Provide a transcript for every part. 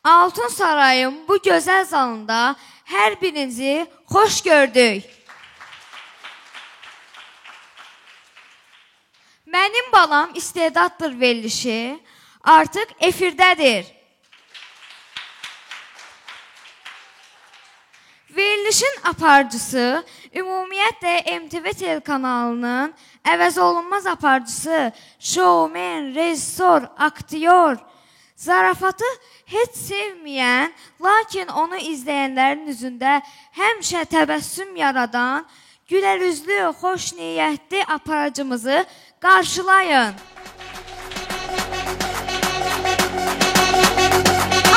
Altın Sarayın bu gözəl zalında hər birinizi xoş gördük. Mənim balam istedaddır verilişi artıq efirdədir. Verilişin aparıcısı, ümumiyyətlə MTV telekanalının əvəz olunmaz aparıcısı, şovmen, rejissor, aktyor, zarafatı heç sevməyən, lakin onu izləyənlərin üzündə həmişə təbəssüm yaradan, gülərüzlü, xoş niyyətli aparıcımızı qarşılayın.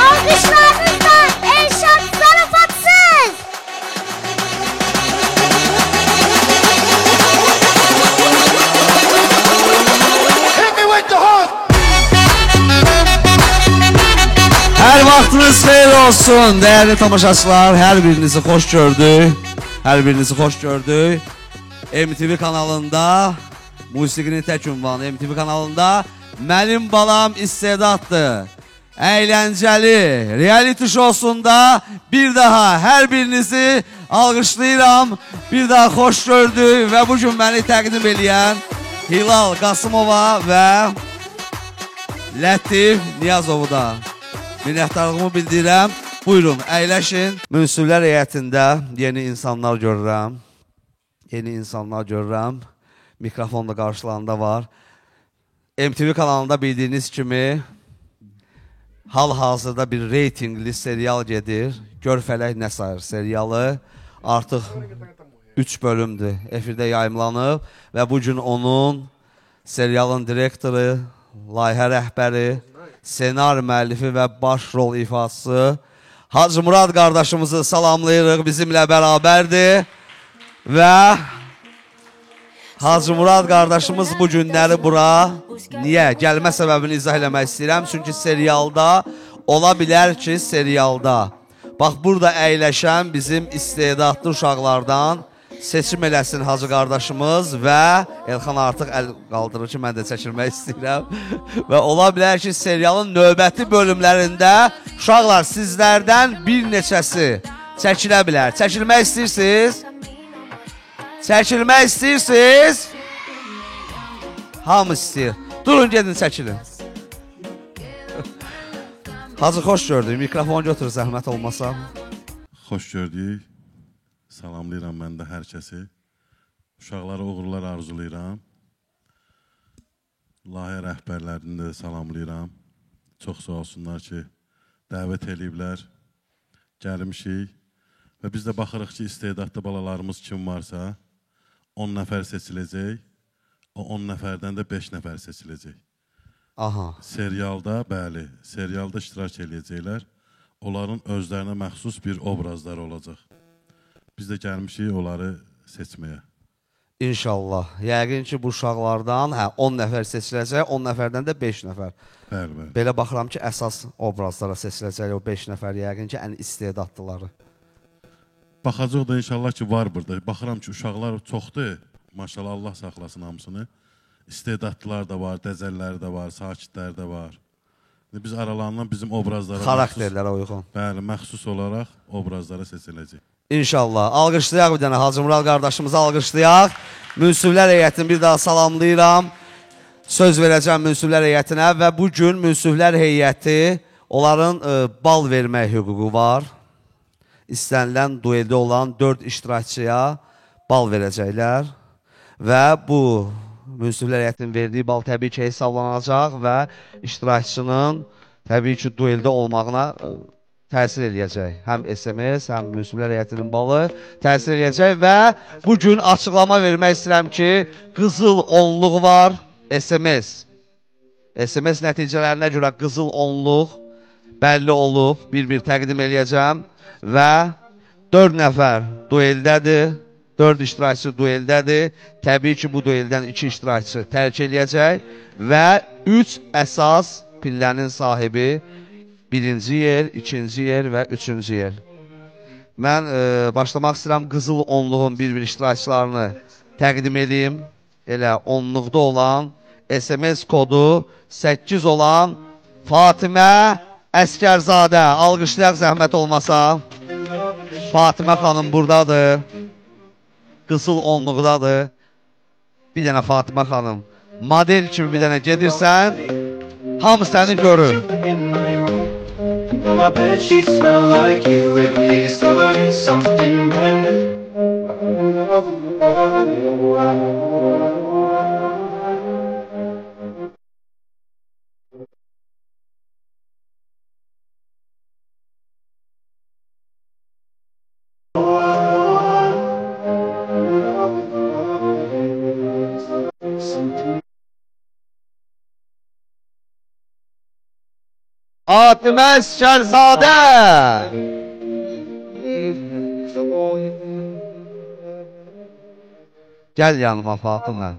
Alqışlarınızla Elşad Zarafatsız. Hər vaxtınız xeyir olsun, dəyərli tamaşaçılar, hər birinizi xoş gördük. Hər birinizi xoş gördük. MTV kanalında, musiqinin tək ünvanı MTV kanalında Mənim balam istedaddır. Əyləncəli, reality şousunda bir daha hər birinizi alqışlayıram. Bir daha xoş gördük və bugün məni təqdim edən Hilal Qasımova və Lətif Niyazovu da minnətdarlığımı bildirirəm. Buyurun, əyləşin. Münsiflər heyətində yeni insanlar görürəm. Yeni insanlar görürəm. Mikrofon da qarşılarında var. MTV kanalında bildiyiniz kimi hal-hazırda bir reytingli serial gedir. Görfələk nə sayır serialı. Artıq 3 bölümdür. Efirdə yayımlanıb və bugün onun serialın direktoru, layihə rəhbəri, senari müəllifi və baş rol ifaçısı Hacı Murad qardaşımızı salamlayırıq, bizimlə bərabərdir və Hacı Murad qardaşımız bu günləri bura niyə? Gəlmə səbəbini izah eləmək istəyirəm. Çünki serialda, ola bilər ki, serialda. Bax, burada əyləşən bizim istedadlı uşaqlardan seçim eləsin Hacı qardaşımız və Elxan artıq əl qaldırır ki, mən də çəkilmək istəyirəm. Və ola bilər ki, serialın növbəti bölümlərində uşaqlar sizlərdən bir neçəsi çəkilə bilər. Çəkilmək istəyirsiniz? Çəkilmək istəyirsiniz? Hamı istəyir. Durun, gedin, çəkilin. Hacı, xoş gördük. Mikrofonu götür, zəhmət olmasa. Xoş gördük. Salamlayıram mən də hər kəsi. Uşaqlara uğurlar arzulayıram. Layihə rəhbərlərini də salamlayıram. Çox sağ olsunlar ki, dəvət eləyiblər. Gəlmişik. Və biz də baxırıq ki, istedadlı balalarımız kim varsa 10 nəfər seçiləcək. O 10 nəfərdən də 5 nəfər seçiləcək. Aha. Serialda, bəli, serialda iştirak eləyəcəklər. Onların özlərinə məxsus bir obrazları olacaq. Biz də gəlmişik onları seçməyə. İnşallah. Yəqin ki, bu uşaqlardan 10 nəfər seçiləcək, 10 nəfərdən də 5 nəfər. Bəli, bəli. Belə baxıram ki, əsas obrazlara seçiləcək o 5 nəfər, yəqin ki, ən istedadlıları. Baxacaq da inşallah ki, var burada. Baxıram ki, uşaqlar çoxdur. Maşallah, Allah saxlasın hamısını. İstedadlılar da var, dəzəlləri də var, sakitlər də var. Biz aralarından bizim obrazlara xarakterlərə uyğun. Bəli, məxsus olaraq obrazlara seçiləcək. İnşallah. Alqışlayaq bir dənə Hacı Murad qardaşımızı alqışlayaq. Münsiflər heyətini bir daha salamlayıram. Söz verəcəm münsiflər heyətinə və bugün münsiflər heyəti onların bal vermək hüququ var. İstənilən dueldə olan 4 iştirakçıya bal verəcəklər və bu münsiflər heyətinin verdiyi bal təbii ki, hesablanacaq və iştirakçının təbii ki, dueldə olmağına təsir eləyəcək. Həm SMS, həm münsiflər heyətinin balı təsir eləyəcək və bugün açıqlama vermək istəyirəm ki, qızıl onluq var, SMS. SMS nəticələrinə görə qızıl onluq bəlli olub, bir-bir təqdim eləyəcəm və 4 nəfər dueldədir, 4 iştirakçı dueldədir. Təbii ki, bu dueldən 2 iştirakçı tərk eləyəcək və 3 əsas pillənin sahibi 1-ci yer, 2-ci yer və 3-cü yer. Mən başlamaq istəyirəm qızıl onluğun bir-bir iştirakçılarını təqdim edeyim. Elə onluqda olan SMS kodu 8 olan Fatimə Əskərzadə, alqışlayaq zəhmət olmasa. Fatimə xanım buradadır. Qızıl onluqdadır. Bir dənə Fatimə xanım. Model kimi bir dənə gedirsən, hamı səni görür. I bet she smell like you at least learn something brand new. Fatimə Əskərzadə. Gəl yanıma Fatimə.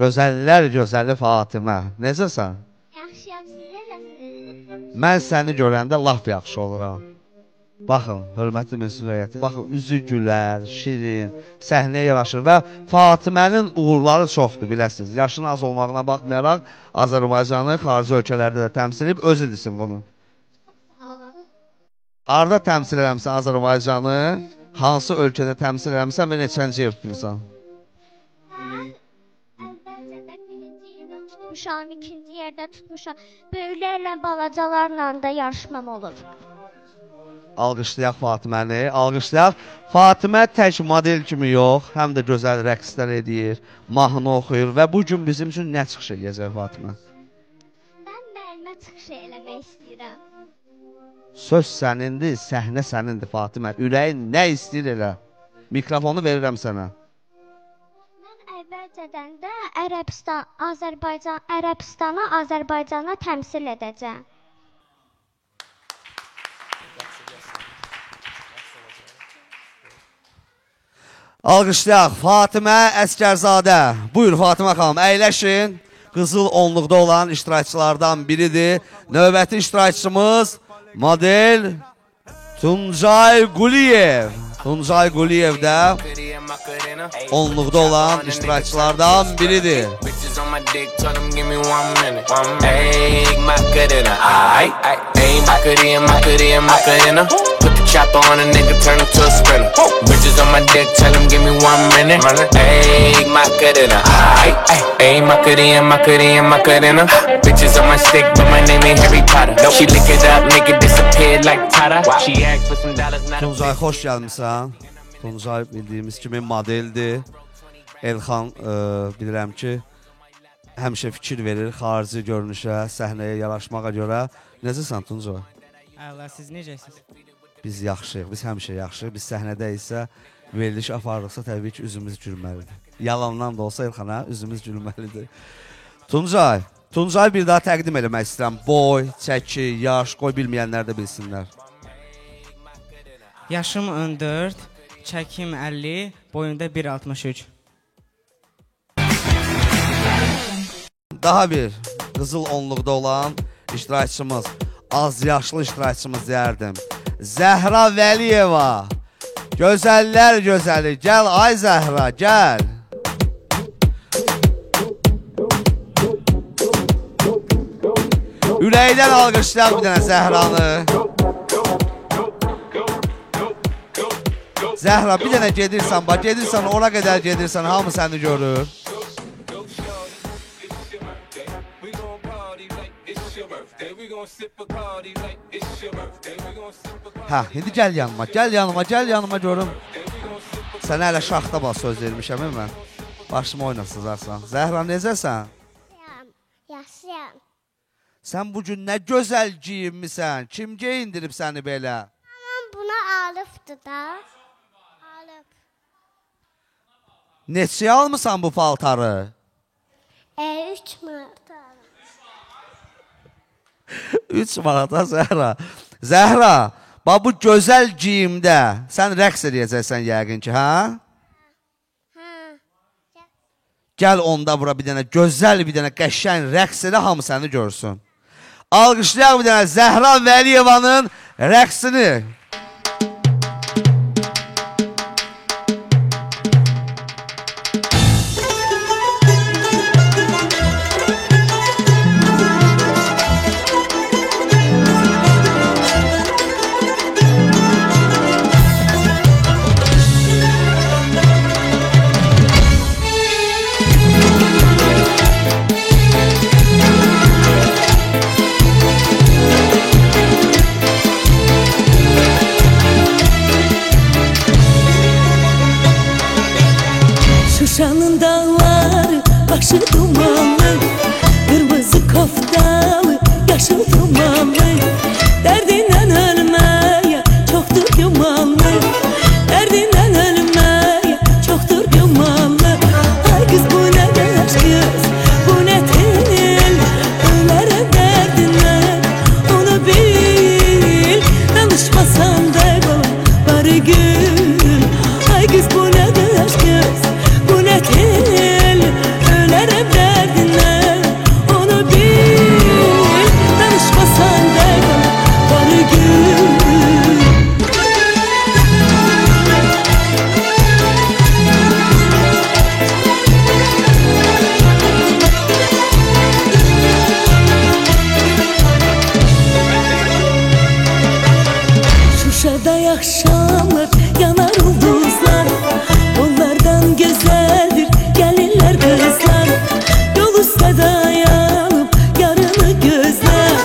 Gözəllər gözəli Fatimə. Necəsən? Yaxşıyam, siz necəsiniz? Mən səni görəndə laf yaxşı oluram. Baxın, hörmətli məsuliyyəti. Baxın, üzü gülər, şirin, səhnəyə yaraşır və Fatimənin uğurları çoxdur, biləsiniz. Yaşının az olmağına baxmayaraq, Azərbaycanı xarici ölkələrdə də təmsil edib, özü desin bunu. Harada təmsil eləmsən Azərbaycanı, hansı ölkədə təmsil eləmsən və neçənci yer tutursan? Əvvəlcədə birinci yerdə tutmuşam, ikinci yerdə tutmuşam. Böyüklərlə, balacalarla da yarışmam olur. Alqışlayaq Fatiməni, alqışlayaq. Fatimə tək model kimi yox, həm də gözəl rəqslər edir, mahnı oxuyur və bugün bizim üçün nə çıxış edəcək Fatimə? Mən müəllimə çıxış eləmək istəyirəm. Söz sənindir, səhnə sənindir Fatimə. Ürəyin nə istəyir elə? Mikrofonu verirəm sənə. Mən əvvəlcədən də Ərəbistanı Azərbaycana təmsil edəcəm. Alqışlayaq Fatimə Əskərzadə. Buyur Fatimə xanım, əyləşin. Qızıl onluqda olan iştirakçılardan biridir. Növbəti iştirakçımız model Tuncay Quliyev. Tuncay Quliyev də onluqda olan iştirakçılardan biridir. Chopper on a nigga, turn him to a sprinter. Bitches on my dick, tell him give me 1 minute. Ayy, Macarena. Ayy, Macarena. Bitches on my stick, but my name ain't Harry Potter. She lick it up, make it disappear like Tata. She asked for some dollars, not a Tuncay, xoş gəlmişsən. Tuncay bildiyimiz kimi modeldir. Elxan bilirəm ki, həmişə fikir verir xarici görünüşə, səhnəyə yaraşmağa görə. Necəsən Tuncay? Allah, siz necəsiniz? Biz yaxşıyıq, biz həmişə yaxşıyıq. Biz səhnədə isə veriliş aparırıqsa təbii ki, üzümüz gülməlidir. Yalandan da olsa Elxana, üzümüz gülməlidir. Tuncay bir daha təqdim eləmək istəyirəm. Boy, çəki, yaş, qoy bilməyənlər də bilsinlər. Yaşım 14, çəkim 50, boyunda 1.63. Daha bir qızıl onluqda olan iştirakçımız, az yaşlı iştirakçımız deyərdim. Zəhra Vəliyeva. Gözəllər gözəli. Gəl ay Zəhra, gəl. Ürəkdən alqışlayaq bir dənə Zəhranı. Zəhra, bir dənə gedirsən, bax, gedirsən, ora qədər gedirsən, hamı səni görür. Hə, indi gəl yanıma görüm. Sənə hələ şaxta bax söz vermişəm mən. Başımı oynasızarsan. Zəhra, necəsən? Yaxşıyam. Sən bugün nə gözəl giyinmisən. Kim geyindirib səni belə? Aman buna alıbdır da. Alıb. Neçəyə almısan bu paltarı? 3 manat alıb. 3 manata Zəhra. Zəhra, bax bu gözəl giyimdə sən rəqs edəcəksən yəqin ki, hə? Gəl onda bura bir dənə gözəl, bir dənə qəşəng rəqs edə, hamı səni görsün. Alqışlayaq bir dənə Zəhra Vəliyevanın rəqsini. başı dumanlı, kırmızı koftalı, yaşıl dumanlı. Derdinden ölmeye çoktur gümanlı, derdinden ölmeye çoktur gümanlı. Ay kız bu ne aşk kız, bu ne tel, ölerim derdinden, onu bil. Danışmasan da bari gül. Ay kız bu ne aşk kız, bu ne tel, ölerim derdinden, onu bil. Danışmasan da bari gül. Şuşada akşamlar yanar ulduzlar, onlardan güzeldir gelinler kızlar. Yol üstte dayanıp yarını gözler,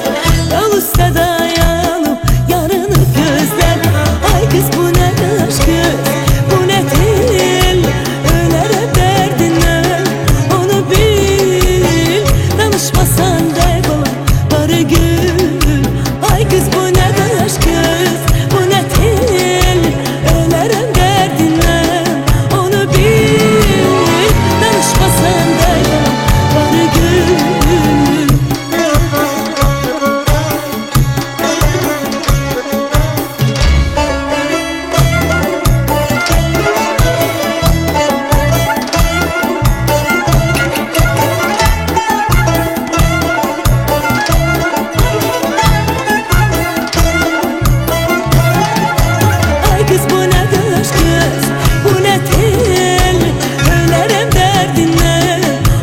yol üstte dayanıp yarını gözler. Ay kız bu ne aşk kız, bu ne tel, ölerim derdinden, onu bil. Danışmasan da bari gül. Ay kız bu ne aşk kız, bu ne tel, ölerim derdinden, onu bil. Danışmasan da bari gül. Ay kız bu ne aşk kız, bu ne tel, ölerim derdinden,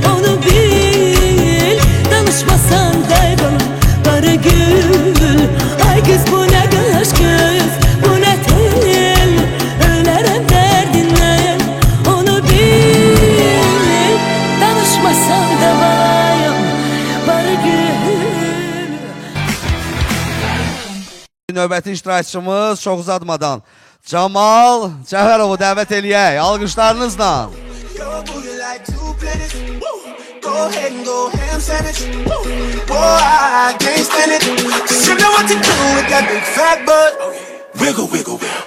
onu bil. Danışmasan da bari gül. Ay kız bu ne aşk kız, bu ne tel, ölerim derdinden, onu bil. Danışmasan da bari gül. Növbəti iştirakçımız çox uzatmadan Camal Cəfərovu dəvət eləyək. Alqışlarınızla. Your booty like two planets. Woo. Go ahead and go ham sandwich. Woo. Boy, I can't stand it. 'Cause you know what to do with that big fat butt. Wiggle, wiggle, wiggle.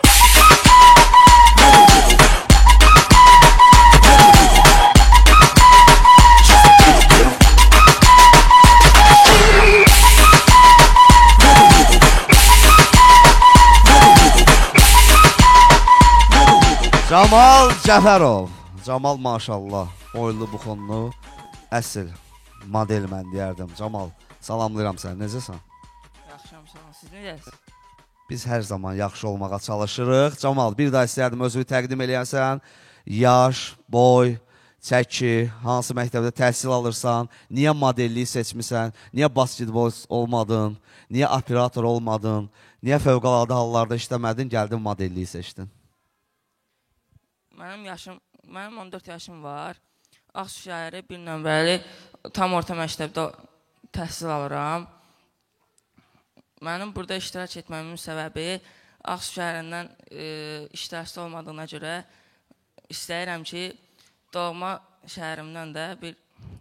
Camal Cəfərov. Camal maşallah, boylu buxunlu, əsl model mən deyərdim. Camal, salamlayıram səni. Necəsən? Yaxşıyam, sağ olun. Siz necəsiniz? Biz hər zaman yaxşı olmağa çalışırıq. Camal, bir daha istəyərdim özünü təqdim eləyəsən. Yaş, boy, çəki, hansı məktəbdə təhsil alırsan, niyə modelliyi seçmisən, niyə basketbol olmadın, niyə operator olmadın, niyə fövqəladə hallarda işləmədin, gəldin modelliyi seçdin. Mənim 14 yaşım var. Ağsu şəhəri 1 nömrəli tam orta məktəbdə təhsil alıram. Mənim burada iştirak etməmin səbəbi Ağsu şəhərindən iştirakçı olmadığına görə istəyirəm ki, doğma şəhərimdən də bir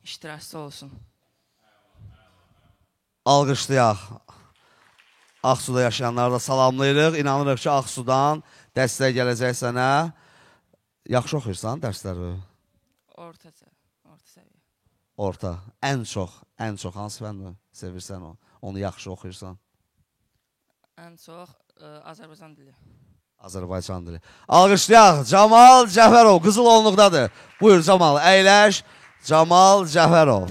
iştirakçı olsun. Alqışlayaq. Ağsuda yaşayanları da salamlayırıq. İnanırıq ki, Ağsudan dəstək gələcək sənə. Yaxşı oxuyursan dərsləri? Orta səviyyə. Orta. Ən çox hansı fənni sevirsən o? Onu yaxşı oxuyursan? Ən çox Azərbaycan dili. Azərbaycan dili. Alqışlayaq. Camal Cəfərov Qızıl Onluqdadır. Buyur Camal, əyləş. Camal Cəfərov.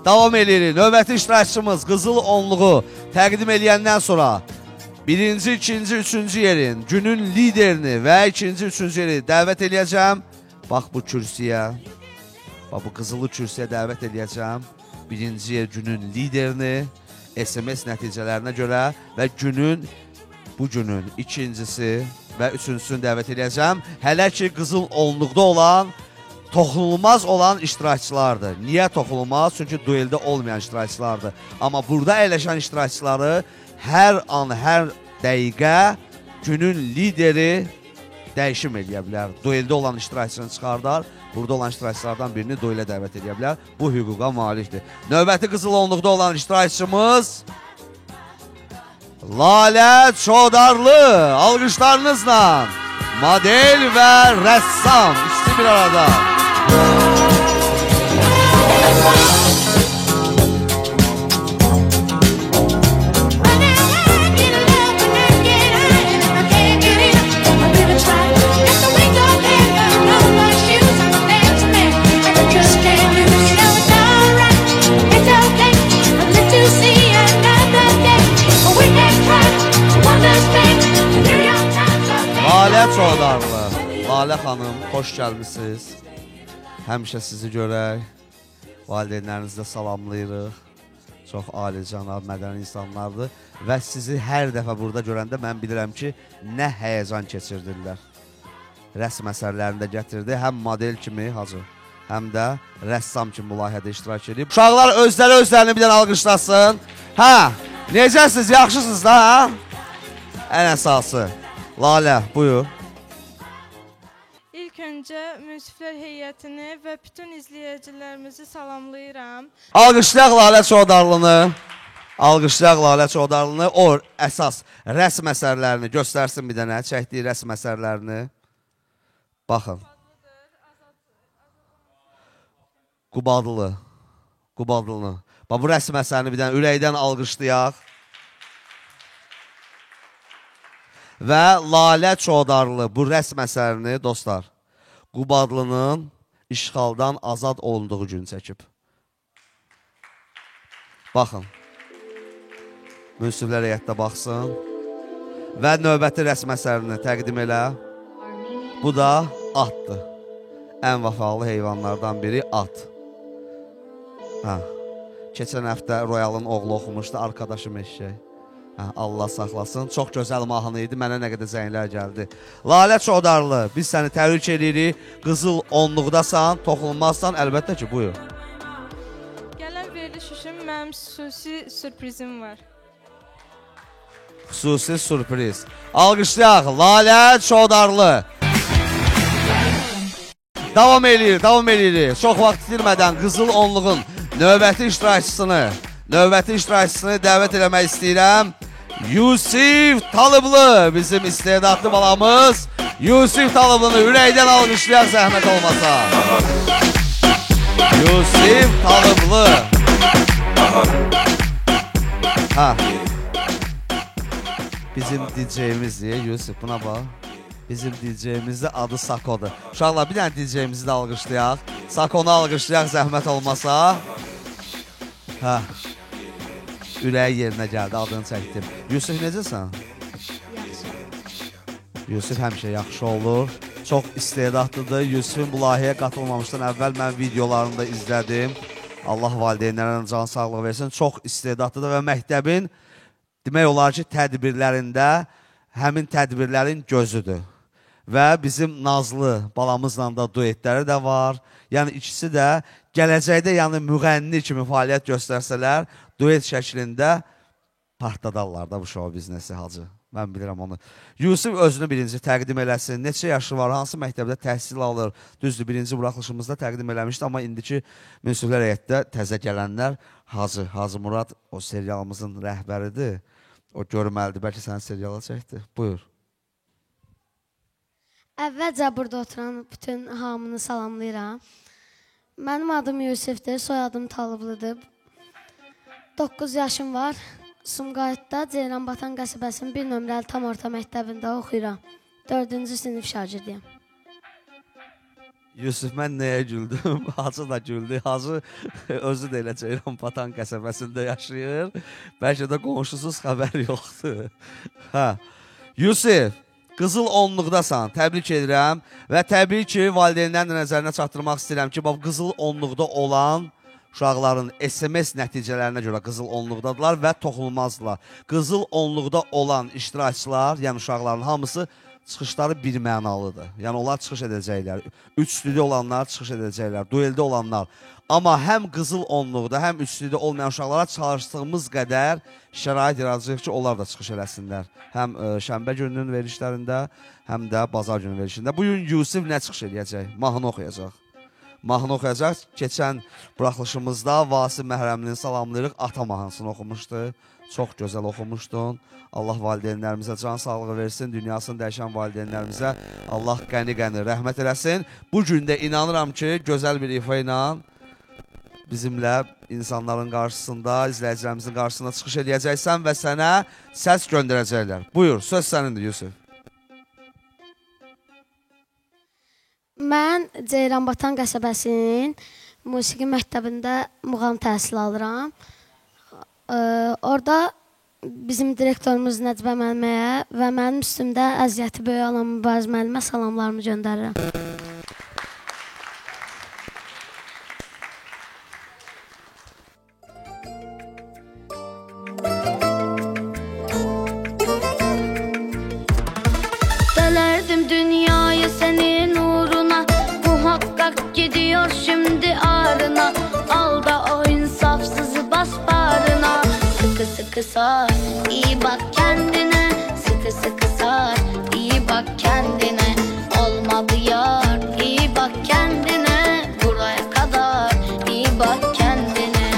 Davam edirik. Növbəti iştirakçımız Qızıl Onluğu təqdim eləyəndən sonra birinci, ikinci, üçüncü yerin, günün liderini və ikinci, üçüncü yeri dəvət eləyəcəm. Bax bu kürsüyə, bax bu qızılı kürsüyə dəvət eləyəcəm. Birinci yer günün liderini SMS nəticələrinə görə və bu günün ikincisi və üçüncüsünü dəvət eləyəcəm. Hələ ki, Qızıl Onluqda olan, toxunulmaz olan iştirakçılardır. Niyə toxunulmaz? Çünki dueldə olmayan iştirakçılardır. Amma burada əyləşən iştirakçıları hər an, hər dəqiqə günün lideri dəyişim edə bilər. Dueldə olan iştirakçını çıxardar, burada olan iştirakçılardan birini duelə dəvət edə bilər. Bu hüquqa malikdir. Növbəti qızıl onluqda olan iştirakçımız Lalə Çodarlı. Alqışlarınızla model və rəssam ikisi bir arada. Lalə Çodarlı. Lalə xanım, xoş gəlmişsiniz. Həmişə sizi görək. Valideynlərinizi də salamlayırıq. Çox alicənab, mədəni insanlardır. Və sizi hər dəfə burada görəndə mən bilirəm ki, nə həyəcan keçirdirlər. Rəsm əsərlərində gətirdi. Həm model kimi Hacı, həm də rəssam kimi bu layihədə iştirak edib. Uşaqlar özlərini bir dənə alqışlasın. Hə, necəsiniz, yaxşısınız da, hə? Ən əsası. Lalə, buyur. İlk öncə münsiflər heyətini və bütün izləyicilərimizi salamlayıram. Alqışlayaq Lalə Çodarlını. Alqışlayaq Lalə Çodarlını. O əsas rəsm əsərlərini göstərsin bir dənə, çəkdiyi rəsm əsərlərini. Baxın. Qubadlını. Bax, bu rəsm əsərini bir dənə ürəkdən alqışlayaq. Və Lalə Çodarlı bu rəsm əsərini, dostlar, Qubadlının işğaldan azad olunduğu gün çəkib. Baxın. Münsiflər heyətdə baxsın. Və növbəti rəsm əsərini təqdim elə. Bu da atdır. Ən vəfalı heyvanlardan biri at. Keçən həftə Royalın oğlu oxumuşdu, arkadaşım eşək. Allah saxlasın. Çox gözəl mahnı idi. Mənə nə qədər zənglər gəldi. Lalə Çodarlı, biz səni təbrik edirik. Qızıl onluqdasan, toxunulmazsan. Əlbəttə ki, buyur. Gələn veriliş üçün mənim xüsusi sürprizim var. Xüsusi sürpriz. Alqışlayaq. Lalə Çodarlı. Davam edirik. Çox vaxt itirmədən qızıl onluğun növbəti iştirakçısını dəvət eləmək istəyirəm. Yusif Talıblı, bizim istedadlı balamız. Yusif Talıblını ürəkdən alqışlayaq zəhmət olmasa. Yusif Talıblı. Bizim DJ-imizdir, Yusif, buna bax. Bizim DJ-imizdə adı Sakodur. Uşaqlar, bir dənə DJ-imizi də alqışlayaq. Sakonu alqışlayaq zəhmət olmasa. Ürəyi yerinə gəldi, adını çəkdim. Yusuf, necəsən? Yaxşı. Yusuf həmişə yaxşı olur. Çox istedadlıdır. Yusufun bu layihəyə qatılmamışdan əvvəl mən videolarını da izlədim. Allah valideynlərinin can sağlığı versin. Çox istedadlıdır və məktəbin demək olar ki, tədbirlərində həmin tədbirlərin gözüdür. Və bizim Nazlı balamızla da duetləri də var. Yəni ikisi də gələcəkdə müğənni kimi fəaliyyət göstərsələr, duet şəklində partladarlar da bu şou biznesi Hacı. Mən bilirəm onu. Yusuf özünü birinci təqdim eləsin. Neçə yaşı var, hansı məktəbdə təhsil alır? Düzdür, birinci buraxılışımızda təqdim eləmişdi, amma indiki münsiflər heyətdə təzə gələnlər Hacı Murad o serialımızın rəhbəridir. O görməlidir, bəlkə səni seriala çəkdi. Buyur. Əvvəlcə burada oturan bütün hamını salamlayıram. Mənim adım Yusifdir, soyadım Talıblıdır. 9 yaşım var. Sumqayıtda Ceyranbatan qəsəbəsinin 1 nömrəli tam orta məktəbində oxuyuram. 4-cü sinif şagirdiyəm. Yusuf, mən nəyə güldüm? Hacı da güldü. Hacı özü də elə Ceyranbatan qəsəbəsində yaşayır. Bəlkə də qonşusuz xəbər yoxdur. Yusuf, qızıl onluqdasan, təbrik edirəm və təbii ki, valideynlərin də nəzərinə çatdırmaq istəyirəm ki, qızıl onluqda olan uşaqların SMS nəticələrinə görə qızıl onluqdadılar və toxunulmazdılar. Qızıl onluqda olan iştirakçılar, yəni uşaqların hamısı çıxışları bir mənalıdır. Yəni onlar çıxış edəcəklər. 3 stüdiyo olanlar çıxış edəcəklər, dueldə olanlar. Amma həm qızıl onluqda, həm 3 stüdiyo olmayan uşaqlara çalışdığımız qədər şərait yaradacaq ki, onlar da çıxış eləsinlər. Həm şənbə gününün verilişlərində, həm də bazar gününün verilişində. Bugün Yusif nə çıxış edəcək? Mahnı oxuyacaq. Mahnı oxuyacaq. Keçən buraxılışımızda Vasif Məhrəmlini salamlayırıq. Ata mahnısını oxumuşdu. Çox gözəl oxumuşdun. Allah valideynlərimizə can sağlığı versin. Dünyasını dəyişən valideynlərimizə Allah qəni-qəni rəhmət eləsin. Bu gün də inanıram ki, gözəl bir ifa ilə bizimlə insanların qarşısında, izləyicilərimizin qarşısında çıxış edəcəksən və sənə səs göndərəcəklər. Buyur, söz sənindir Yusuf. Mən Ceyranbatan qəsəbəsinin musiqi məktəbində muğam təhsil alıram. Orada bizim direktorumuz Nəcibə müəlliməyə və mənim üstümdə əziyyəti böyük olan Mübariz müəllimə salamlarımı göndərirəm. Delerdim dünyayı senin uğruna, muhakkak gidiyor şimdi ağrına. Al da o insafsızı bas bağrına. Sıkı sıkı sar, iyi bak kendine. Sıkı sıkı sar, iyi bak kendine. Olmadı yar, iyi bak kendine. Buraya kadar, iyi bak kendine.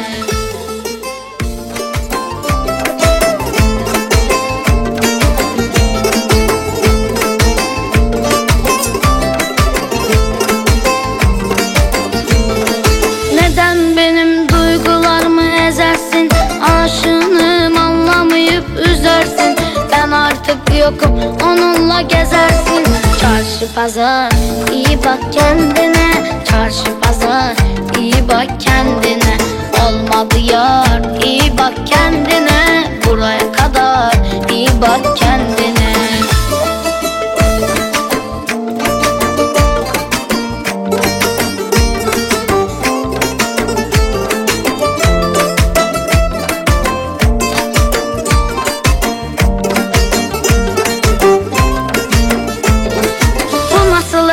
Neden benim duygularımı ezersin? Aşığınım anlamayıp üzersin. Ben artık yokum, onunla gezersin. Çarşı pazar, iyi bak kendine. Çarşı pazar, iyi bak kendine. Olmadı yar, iyi bak kendine. Buraya kadar, iyi bak kendine.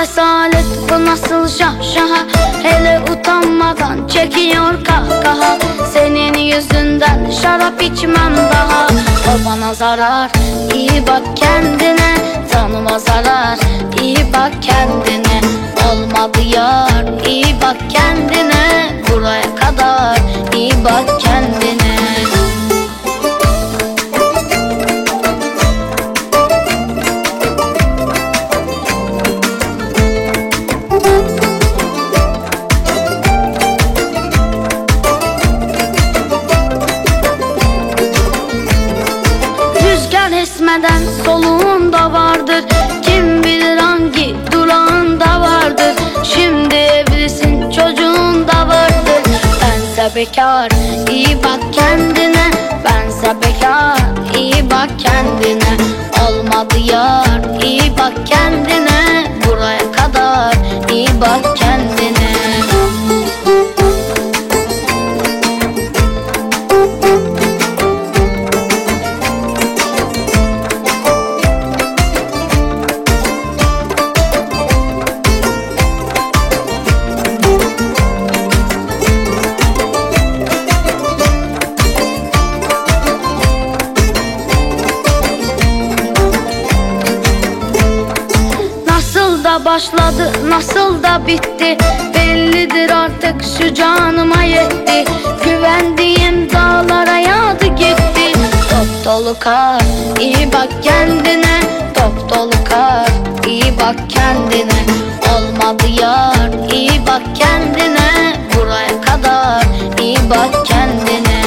Esalet bu nasıl şahşaha, hele utanmadan çekiyor kahkaha. Senin yüzünden şarap içmem daha. O bana zarar, iyi bak kendine. Canıma zarar, iyi bak kendine. Olmadı yar, iyi bak kendine. Buraya kadar, iyi bak kendine. Esmeden soluğunda vardır. Kim bilir hangi durağında vardır. Şimdi evlisin, çocuğun da vardır. Bense bekar, iyi bak kendine. Bense bekar, iyi bak kendine. Olmadı yar, iyi bak kendine. Buraya kadar, iyi bak kendine. Başladı, nasıl da bitti. Bellidir artık şu canıma yetti. Güvendiğim dağlara yağdı gitti. Top dolu kar, iyi bak kendine. Top dolu kar, iyi bak kendine. Olmadı yar, iyi bak kendine. Buraya kadar, iyi bak kendine.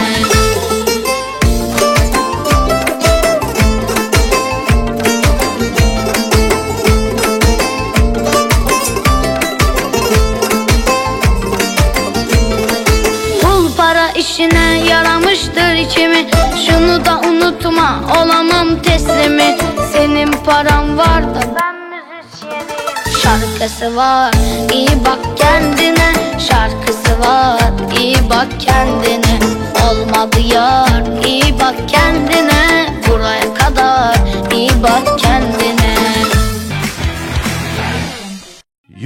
İşine yaramıştır içimi. Şunu da unutma, olamam teslimi. Senin paran var da ben müzisyenim. Şarkısı var, iyi bak kendine. Şarkısı var, iyi bak kendine. Olmadı yar, iyi bak kendine. Buraya kadar, iyi bak kendine.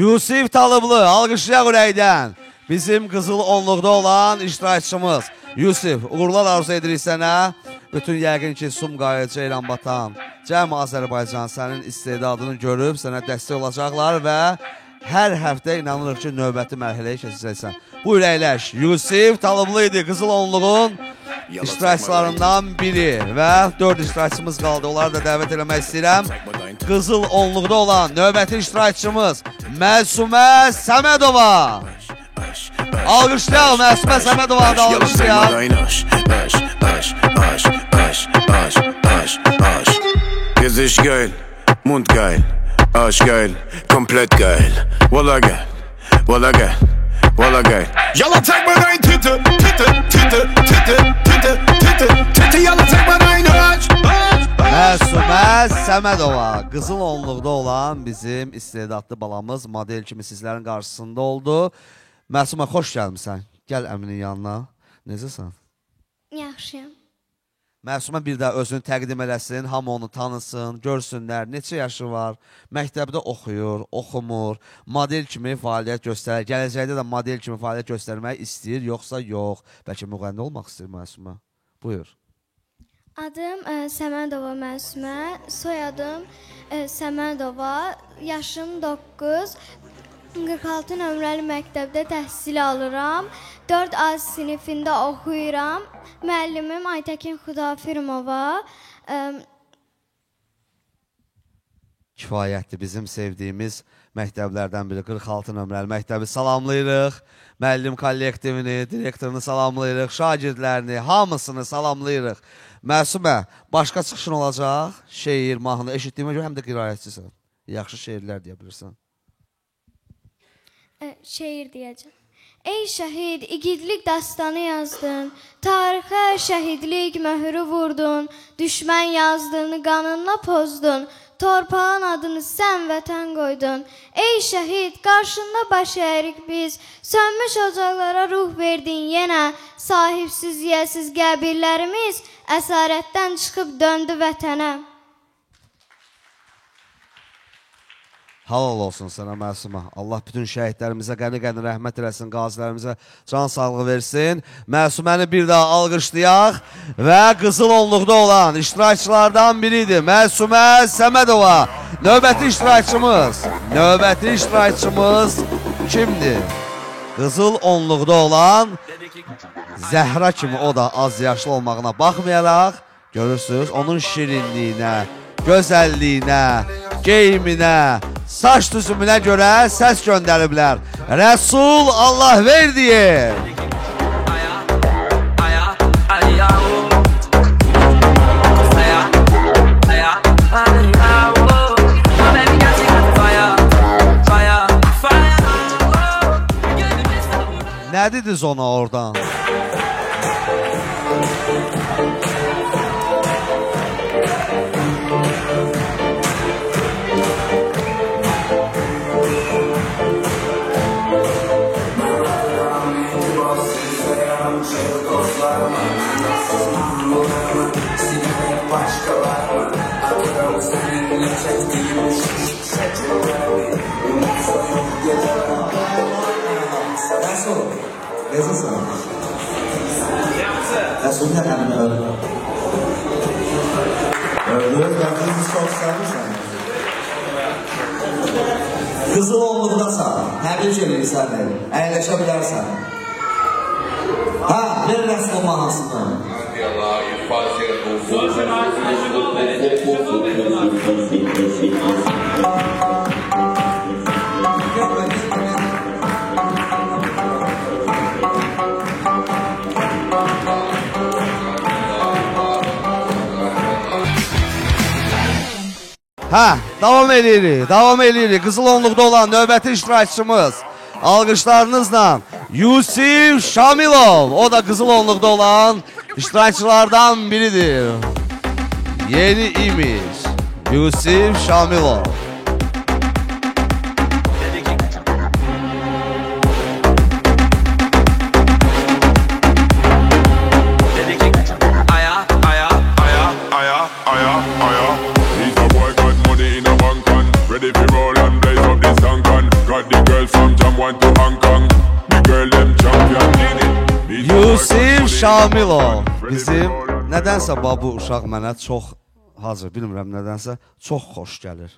Yusif Talıblı, alqışlayaq ürəkdən. Bizim qızıl onluqda olan iştirakçımız. Yusif, uğurlar arzu edirik sənə. Bütün yəqin ki, Sumqayıt, Ceyranbatan, Cəm Azərbaycan sənin istedadını görüb sənə dəstək olacaqlar və hər həftə inanırıq ki, növbəti mərhələyə keçəcəksən. Bu ürəkləş, Yusif Talıblı idi, qızıl onluğun iştirakçılarından biri və 4 iştirakçımız qaldı. Onları da dəvət eləmək istəyirəm. Qızıl onluqda olan növbəti iştirakçımız Məsumə Səmədova. Alqışlayaq, Məsumə Səmədova da alqışlayaq. Gesicht geil, Mund geil, Arsch geil, komplett geil. Walla geil, walla geil, walla geil. Yalla zeig mal dein Titte, Titte, Titte, Titte, Titte, Titte, Titte. Yalla zeig mal dein Arsch. Məsumə Səmədova, qızıl onluqda olan bizim istedadlı balamız model kimi sizlərin qarşısında oldu. Məsumə, xoş gəlmişsən. Gəl əminin yanına. Necəsən? Yaxşıyam. Məsumə bir də özünü təqdim eləsin, hamı onu tanısın, görsünlər, neçə yaşı var, məktəbdə oxuyur, oxumur, model kimi fəaliyyət göstərir, gələcəkdə də model kimi fəaliyyət göstərmək istəyir, yoxsa yox. Bəlkə müğənni olmaq istəyir Məsumə. Buyur. Adım Səmədova Məsumə, soyadım Səmədova, yaşım 9, 46 nömrəli məktəbdə təhsil alıram, 4A sinifində oxuyuram, müəllimim Aytəkin Xudafirmova. Kifayətdir, bizim sevdiyimiz məktəblərdən biri 46 nömrəli məktəbi salamlayırıq, müəllim kollektivini, direktorunu salamlayırıq, şagirdlərini, hamısını salamlayırıq. Məsumə, başqa çıxışın olacaq, şeir, mahnı, eşitdiyimə görə həm də qiraətçisən, yaxşı şeirlər deyə bilirsən. Şeir deyəcəm. Ey şəhid, igidlik dastanı yazdın, tarixə şəhidlik möhrü vurdun, düşmən yazdığını qanınla pozdun, torpağın adını sən vətən qoydun. Ey şəhid, qarşında baş əyirik biz, sönmüş ocaqlara ruh verdin yenə, sahibsiz, yiyəsiz qəbirlərimiz əsarətdən çıxıb döndü vətənə. Halal olsun sənə Məsumə. Allah bütün şəhidlərimizə qəni-qəni rəhmət eləsin, qazilərimizə can sağlığı versin. Məsuməni bir daha alqışlayaq və qızıl onluqda olan iştirakçılardan biridir. Məsumə Səmədova. Növbəti iştirakçımız kimdir? Qızıl onluqda olan Zəhra kimi, o da az yaşlı olmağına baxmayaraq, görürsünüz, onun şirinliyinə, gözəlliyinə, geyiminə, saç düzümünə görə səs göndəriblər. Rəsul Allah verdiyi. Nə dediniz ona oradan? Nasılsın? Nasılsın efendim? Ben kızı çok sevmişim. Kızıl onluqdasan, təbrik edirik səni, əyləşə bilərsən. Bir rəsm mahnısını. Davam edirik. Qızıl onluqda olan növbəti iştirakçımız alqışlarınızla Yusif Şamilov. O da qızıl onluqda olan iştirakçılardan biridir. Yeni imij Yusif Şamilov. Ready for roll and blaze up this tank and got the Yusif Şamilov. Bizim nədənsə bu uşaq mənə çox hazır, bilmirəm nədənsə çox xoş gəlir.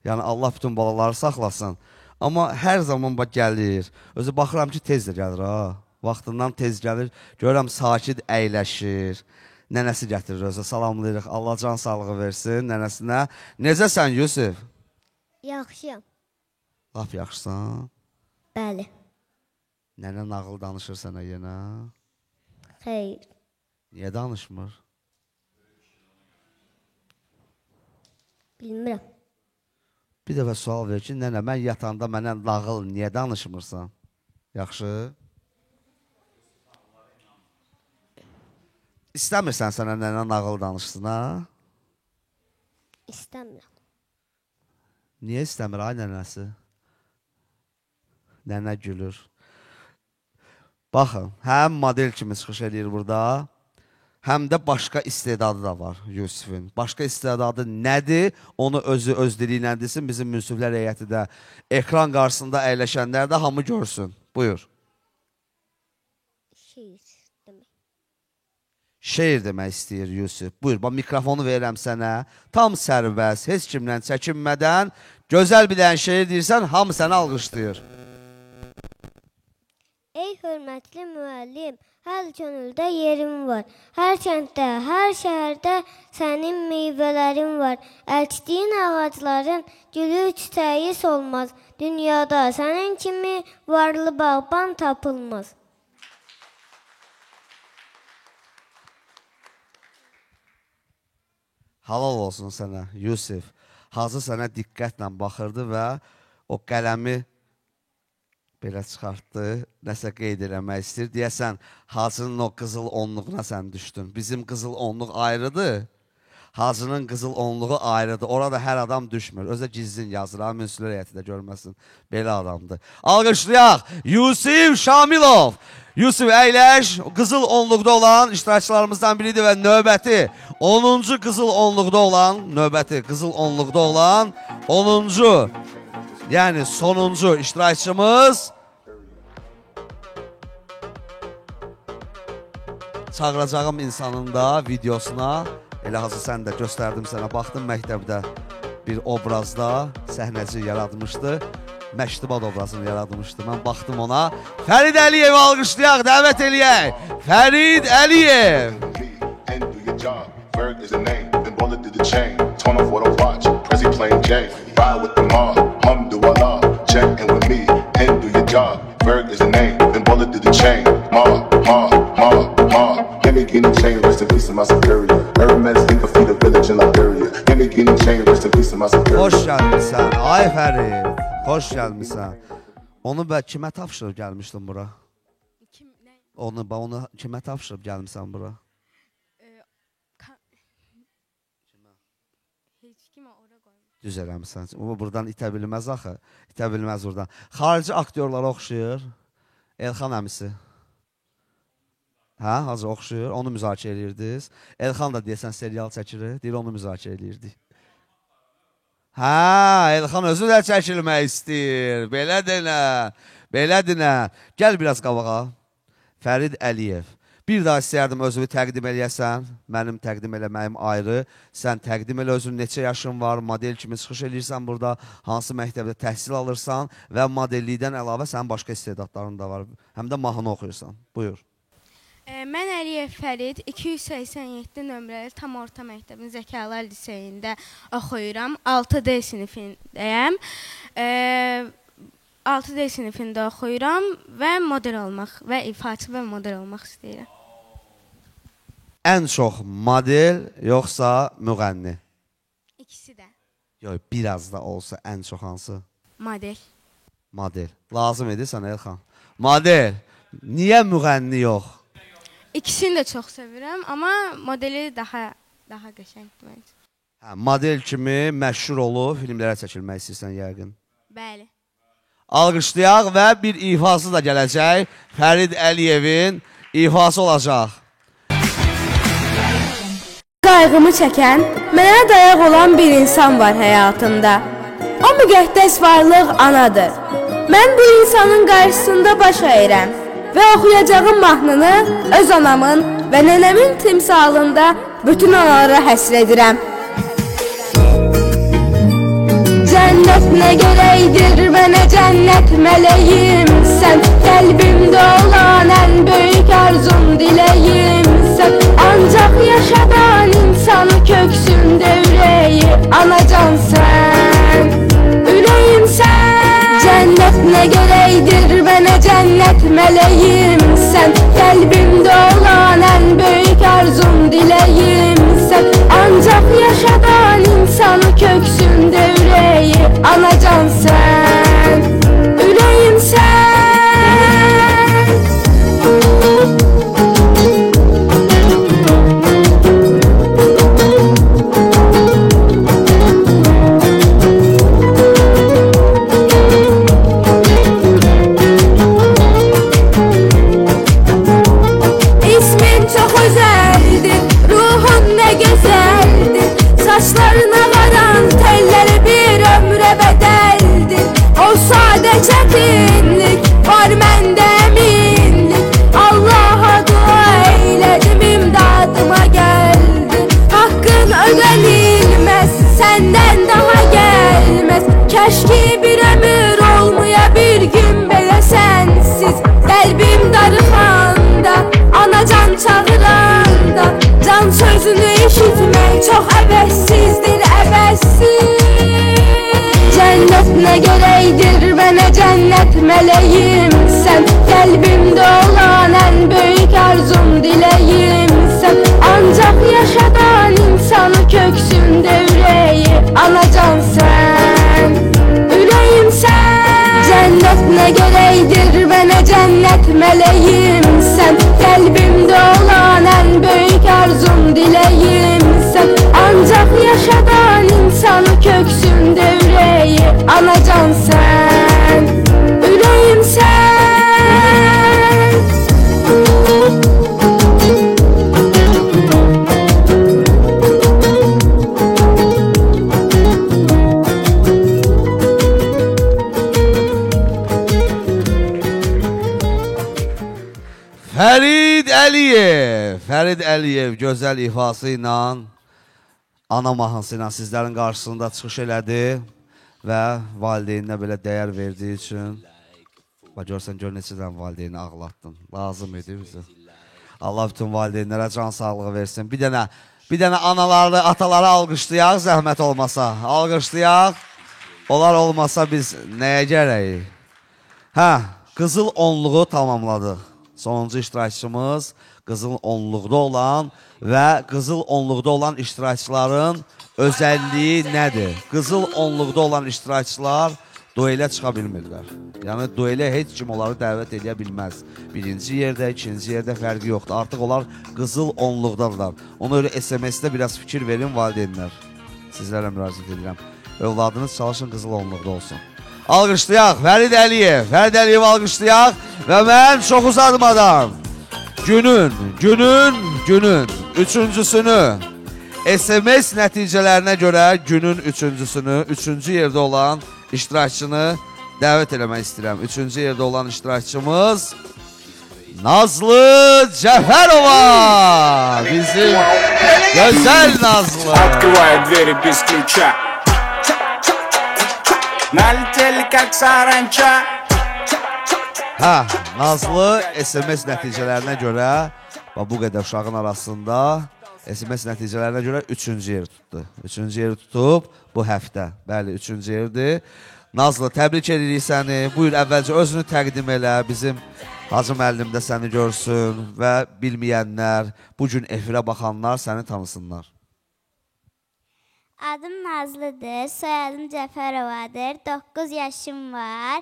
Yəni Allah bütün balaları saxlasın. Amma hər zaman gəlir. Özü baxıram ki tezdir gəlir ha. Vaxtından tez gəlir. Görürəm sakit əyləşir. Nənəsi gətirir özü. Salamlayırıq. Allah can sağlığı versin nənəsinə. Necəsən Yusif? Yaxşıyam. Laf yaxşısan? Bəli. Nənə nağıl danışır sənə yenə? Xeyr. Niyə danışmır? Bilmirəm. Bir dəfə sual ver ki, nənə, mən yatanda mənə nağıl niyə danışmırsan? Yaxşı? İstəmirsən sənə nənə nağıl danışsın, ha? İstəmirəm. Niyə istəmir, ay nənəsi? Nənə gülür. Baxın, həm model kimi çıxış edir burada, həm də başqa istedadı da var Yusifin. Başqa istedadı nədir? Onu özü öz dili ilə desin, bizim münsiflər heyəti də ekran qarşısında əyləşənlər də hamı görsün. Buyur. Şeir demək istəyir Yusif. Buyur, mikrofonu verirəm sənə. Tam sərbəst, heç kimdən çəkinmədən, gözəl bilən şeir deyirsən, hamı səni alqışlayır. Ey hörmətli müəllim, hər könüldə yerim var. Hər kənddə, hər şəhərdə sənin meyvələrin var. Əkdiyin ağacların gülü çiçəyi solmaz. Dünyada sənin kimi varlı bağban tapılmaz. Halal olsun sənə, Yusif. Hazır sənə diqqətlə baxırdı və o qələmi belə çıxartdı, nəsə qeyd eləmək istəyir. Deyəsən, Hacının o qızıl onluğuna sən düşdün. Bizim qızıl onluq ayrıdır, Hacının qızıl onluğu ayrıdır. Orada hər adam düşmür. Özə gizlin yazır, münsiflər heyəti də görməsin. Belə adamdır. Alqışlayaq, Yusif Şamilov. Yusif əyləş, qızıl onluqda olan iştirakçılarımızdan biridir və növbəti 10-cu qızıl onluqda olan, növbəti qızıl onluqda olan 10-cu, yəni sonuncu iştirakçımız çağıracağım insanın da videosuna, elə hazır sən də göstərdim sənə, baxdım məktəbdə bir obrazda səhnəci yaratmışdı. Məktubad obrazını yaratmışdı. Mən baxdım ona. Fərid Əliyev alqışlayaq, dəvət eləyək. Fərid Əliyev. Ferg is a name, then bullet did the chain. Torn off what I watch, Prezi playing Jane. Ride with the mob, alhamdulillah. Check in with me, and do your job. Ferg is a name, then bullet did the chain. Ma. Give me Guinea chain, rest in peace to my superior. Hermes think of feed a village in Liberia. Give me Guinea chain, rest in peace to my superior. Hoş gəlmişsən, ay Fərid. Hoş gəlmişsən. Onu kimə tapşırıb gəlmişdin bura? Onu kimə tapşırıb gəlmişsən bura? Düz eləmişsən. O buradan itə bilməz axı. İtə bilməz buradan. Xarici aktyorlara oxşayır. Elxan əmisi. Hə, hazır oxşayır. Onu müzakirə edirdiniz. Elxan da deyəsən serial çəkirir. Deyir, onu müzakirə edirdik. Hə, Elxan özü də çəkilmək istəyir. Belə denə. Gəl biraz qabağa. Fərid Əliyev. Bir daha istəyərdim özümü təqdim eləyəsən. Mənim təqdim eləməyim ayrı. Sən təqdim elə özün neçə yaşın var, model kimi çıxış eləyirsən burada, hansı məktəbdə təhsil alırsan və modellikdən əlavə sənin başqa istedadların da var. Həm də mahnı oxuyursan. Buyur. Mən Əliyev Fərid, 287 nömrəli tam orta məktəbin Zəkalar liseyində oxuyuram. 6D sinifindəyəm. 6D sinifində oxuyuram və model olmaq və ifaçı və model olmaq istəyirəm. Ən çox model yoxsa müğənni? İkisi də. Yox, biraz da olsa ən çox hansı? Model. Model. Lazım idi sənə Elxan. Model. Niyə müğənni yox? İkisini də çox sevirəm, amma modeli daha qəşəngdir məncə. Model kimi məşhur olub filmlərə çəkilmək istəyirsən yəqin. Bəli. Alqışlayaq və bir ifası da gələcək. Fərid Əliyevin ifası olacaq. Qayğımı çəkən, mənə dayaq olan bir insan var həyatımda. O müqəddəs varlıq anadır. Mən bu insanın qarşısında baş əyirəm. və oxuyacağım mahnını öz anamın və nənəmin timsalında bütün analara həsr edirəm. Cənnət nə görəydir mənə cənnət mələyimsən, qəlbimdə olan ən böyük arzum diləyimsən. Ancaq yaşadan insanı köksündə ürəyi anacan sən, ürəyimsən. Cənnət nə görəydir mənə cənnət mələyimsən, qəlbimdə olan ən böyük arzum diləyimsən. Ancaq yaşadan insanı köksündə ürəyi anacan sən, ürəyimsən. Saçlarına varan telleri bir ömre bedeldir. O sade çetinlik var mende eminlik. Allah'a dua eyledim imdadıma geldi. Hakkın ödenilmez senden daha gelmez. Keşke bir ömür olmaya bir gün bile sensiz. Kalbim darıfanda anacan çağıranda, can sözünü işitmek çok əvəzsizdir, əvəzsiz. Cənnət nə görəydir mənə cənnət mələyimsən, qəlbimdə olan ən böyük arzum diləyimsən. Ancaq yaşadan insanı köksündə ürəyi anacan sən, ürəyimsən. Cənnət nə görəydir mənə cənnət mələyimsən, qəlbimdə olan ən böyük arzum diləyimsən. Ancaq yaşadan insanı köksündə ürəyi anacan sən, ürəyimsən. Fərid Əliyev gözəl ifası ilə, ana mahnısı ilə sizlərin qarşısında çıxış elədi və valideyninə belə dəyər verdiyi üçün, görsən gör neçədən valideyni ağlatdın, lazım idi bizə. Allah bütün valideynlərə can sağlığı versin. Bir dənə anaları, ataları alqışlayaq, zəhmət olmasa. Alqışlayaq, onlar olmasa biz nəyə gərəyik? Qızıl onluğu tamamladıq. Sonuncu iştirakçımız qızıl onluqda olan və qızıl onluqda olan iştirakçıların özəlliyi nədir? Qızıl onluqda olan iştirakçılar duelə çıxa bilmirlər. Yəni duelə heç kim onları dəvət edə bilməz. Birinci yerdə, ikinci yerdə fərqi yoxdur. Artıq onlar qızıl onluqdadırlar. Ona görə SMS-də biraz fikir verin valideynlər. Sizlərə müraciət edirəm. Övladınız çalışın qızıl onluqda olsun. Alqışlayaq, Fərid Əliyev alqışlayaq və mən çox uzatmadan günün üçüncüsünü SMS nəticələrinə görə günün üçüncüsünü, üçüncü yerdə olan iştirakçını dəvət eləmək istəyirəm. Üçüncü yerdə olan iştirakçımız Nazlı Cəfərova. Bizim gözəl Nazlı. Открывай двери без ключа. Налетели как саранча. Nazlı SMS nəticələrinə görə bu qədər uşağın arasında SMS nəticələrinə görə üçüncü yeri tutdu. Üçüncü yeri tutub bu həftə. Bəli, üçüncü yerdir. Nazlı, təbrik edirik səni. Buyur, əvvəlcə özünü təqdim elə. Bizim Hacı müəllim də səni görsün və bilməyənlər, bugün efirə baxanlar səni tanısınlar. Adım Nazlıdır, soyadım Cəfərovadır, 9 yaşım var.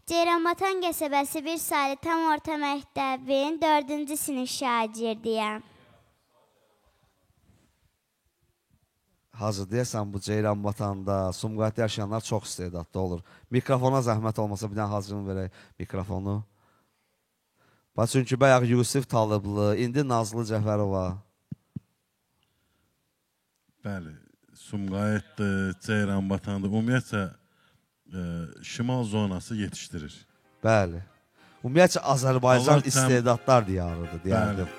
Ceyranbatan qəsəbəsi 1 saylı tam orta məktəbin 4-cü sinif şagirdiyəm. Hacı, deyəsən bu Ceyranbatanda, Sumqayıtda yaşayanlar çox istedadlı olur. Mikrofona zəhmət olmasa bir dənə Hacının verək mikrofonu. Çünki bayaq Yusif Talıblı, indi Nazlı Cəfərova. Bəli, Sumqayıtdır, Ceyranbatandır, ümumiyyətcə şimal zonası yetişdirir. Bəli. Ümumiyyətcə Azərbaycan Allah istedadlar diyarıdır deyərdim. Bəli.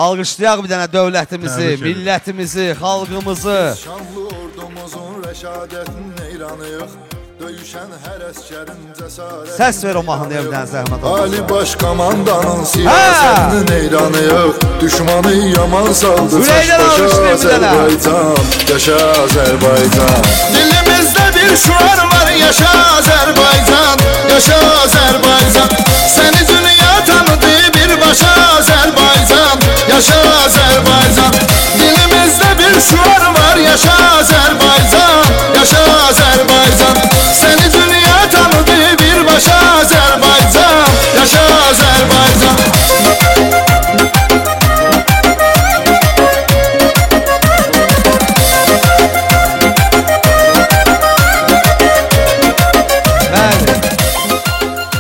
Alqışlayaq bir dənə dövlətimizi, Təbrik ederim. millətimizi, xalqımızı. Şanlı ordumuzun rəşadətinin eyranıyıq. Döyüşən hər əskərin cəsarətini. Səs ver o mahnıya bir dənə zəhmət olsun. Ali baş komandanın siyasətinin eyranıyıq. Düşmanı yaman saldı. Ürəkdən alqışlayın bir dənə. Azərbaycan, yaşa Azərbaycan. Dilimizdə bir şuar var, yaşa Azərbaycan, yaşa Azərbaycan. Səni dünya tanıdı birbaşa Azərbaycan, yaşa Azərbaycan. Dilimizdə bir şuar var, yaşa Azərbaycan, yaşa Azərbaycan. Səni dünya tanıdı birbaşa Azərbaycan, yaşa Azərbaycan.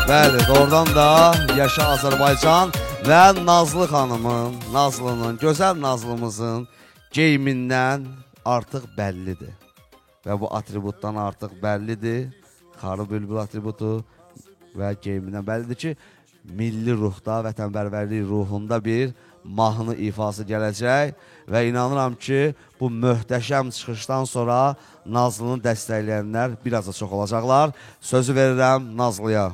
Bəli, doğrudan da yaşa Azərbaycan və Nazlı xanımın, Nazlının, gözəl Nazlımızın geyimindən artıq bəllidir. Və bu atributdan artıq bəllidir. Xarı bülbül atributu və geyimindən bəllidir ki, milli ruhda, vətənpərvərlik ruhunda bir mahnı ifası gələcək və inanıram ki, bu möhtəşəm çıxışdan sonra Nazlını dəstəkləyənlər biraz da çox olacaqlar. Sözü verirəm Nazlıya.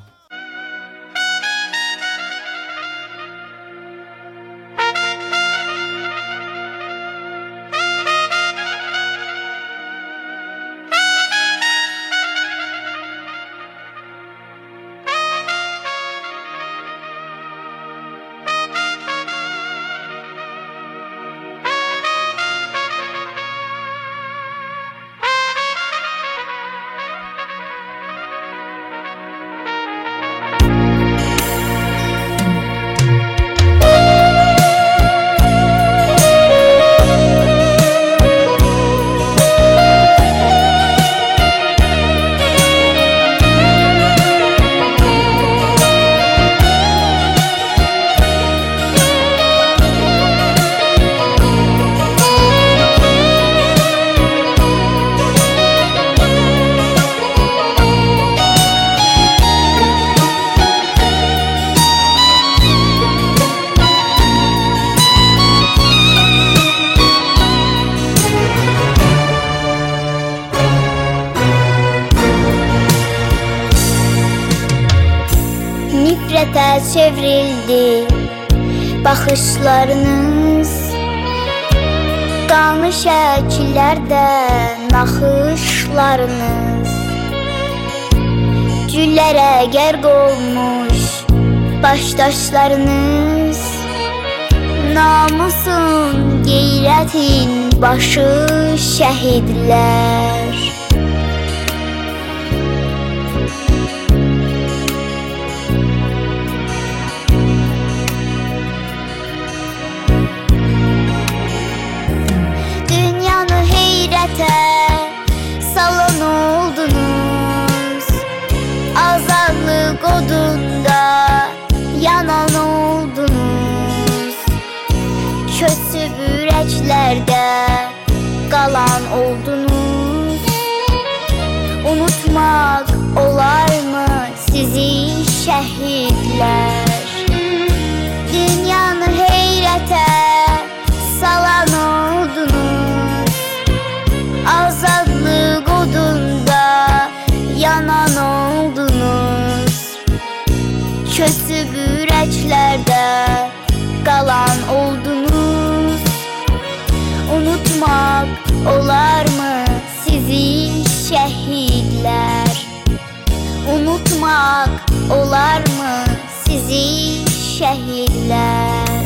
Çevrildi baxışlarınız, qanlı şəkillərdə naxışlarınız, güllərə qərq olmuş başdaşlarınız, namusun, qeyrətin başı şəhidlər. Salon oldunuz, azadlık odunda yanan oldunuz, kötü bürəklerde qalan oldunuz. Unutmak olar mı sizi şəhidlər? Dünyanı heyrətə salan oldunuz, azadlık odunda yanan oldunuz, kötü bürəklerde qalan oldunuz. Unutmak olar mı sizi şəhidlər? Unutmak olar mı sizi şəhidlər?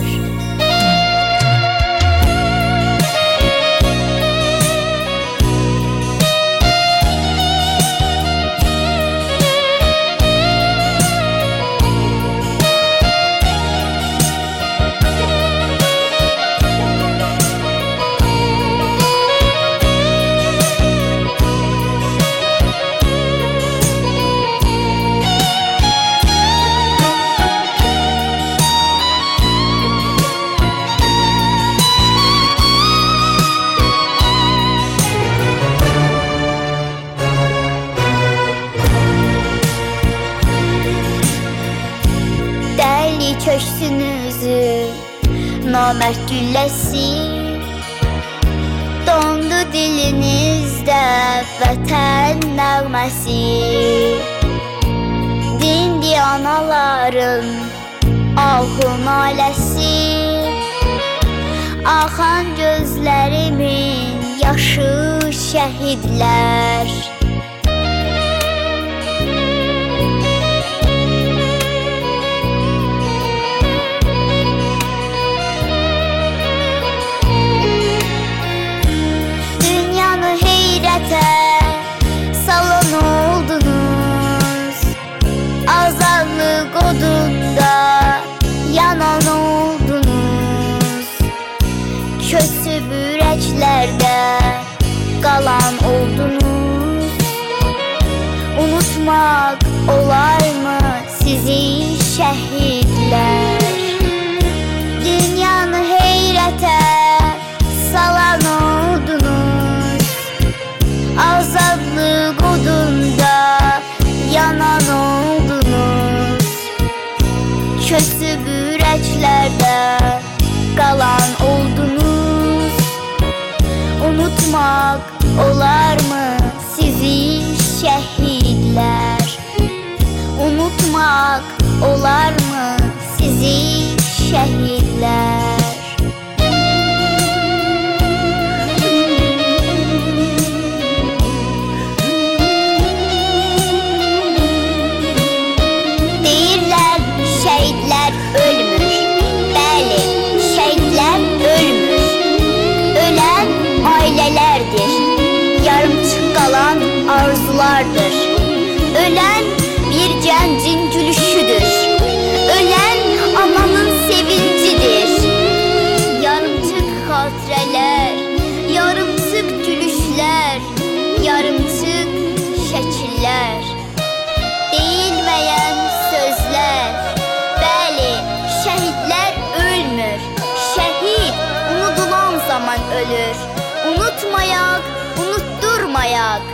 namərd gülləsi. Dondu dilinizdə vətən nəğməsi. Dindi anaların ahın ailəsi. Axan gözlərimin yaşı şəhidlər. Dünyanı heyrətə salan oldunuz. Azadlıq odunda yanan oldunuz. Kösüb ürəklərdə qalan oldunuz. Unutmaq olarmı sizi şəhidlər? Dünyanı heyrətə salan oldunuz. Azadlıq odunda yanan oldunuz. Kösüb ürəklərdə qalan oldunuz. Unutmaq olarmı sizi şəhidlər? Unutmaq olarmı sizi şəhidlər? Deyirlər şəhidlər ölmür. Bəli, şəhidlər ölmür. Ölən ailələrdir. Yarımçıq qalan arzulardır. Ölən bir gəncin gülüşüdür. Ölən ananın sevincidir. Yarımçıq xatirələr, yarımçıq gülüşlər, yarımçıq şəkillər. Deyilməyən sözlər. Bəli, şəhidlər ölmür. Şəhid unudulan zaman ölür. Unutmayaq, unutturmayaq.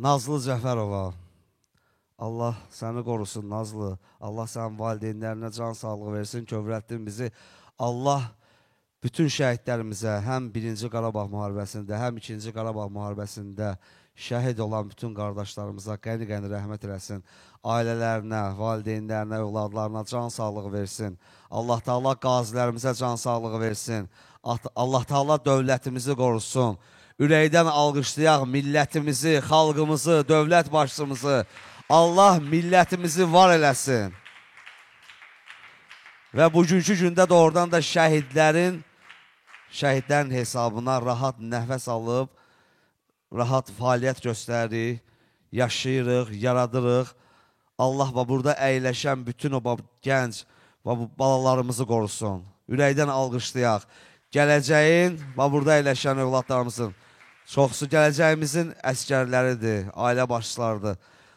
Nazlı Cəfərova, Allah səni qorusun Nazlı. Allah sənin valideynlərinə can sağlığı versin, kövrətdin bizi. Allah bütün şəhidlərimizə həm 1-ci Qarabağ müharibəsində, həm 2-ci Qarabağ müharibəsində şəhid olan bütün qardaşlarımıza qəni-qəni rəhmət eləsin. Ailələrinə, valideynlərinə, övladlarına can sağlığı versin. Allah Taala qazilərimizə can sağlığı versin. Allah Taala dövlətimizi qorusun. Ürəkdən alqışlayaq millətimizi, xalqımızı, dövlət başçımızı. Allah millətimizi var eləsin. Və bugünkü gündə doğrudan da şəhidlərin hesabına rahat nəfəs alıb, rahat fəaliyyət göstəririk, yaşayırıq, yaradırıq. Allah burada əyləşən bütün o gənc balalarımızı qorusun. Ürəkdən alqışlayaq. Gələcəyin, burada əyləşən övladlarımızın çoxsu gələcəyimizin əskərləridir, ailə başçılarıdır.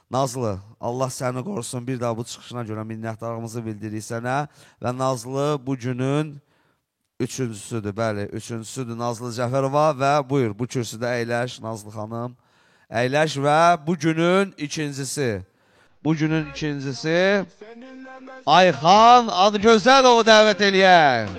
Nazlı, Allah səni qorusun. Bir daha bu çıxışına görə minnətdarlığımızı bildiririk sənə. Və Nazlı bu günün üçüncüsüdür. Bəli, üçüncüsüdür Nazlı Cəfərova və buyur, bu kürsüdə əyləş Nazlı xanım. Əyləş və bu günün ikincisi. Bu günün ikincisi Ayxan Adıgözəlovu dəvət eləyək.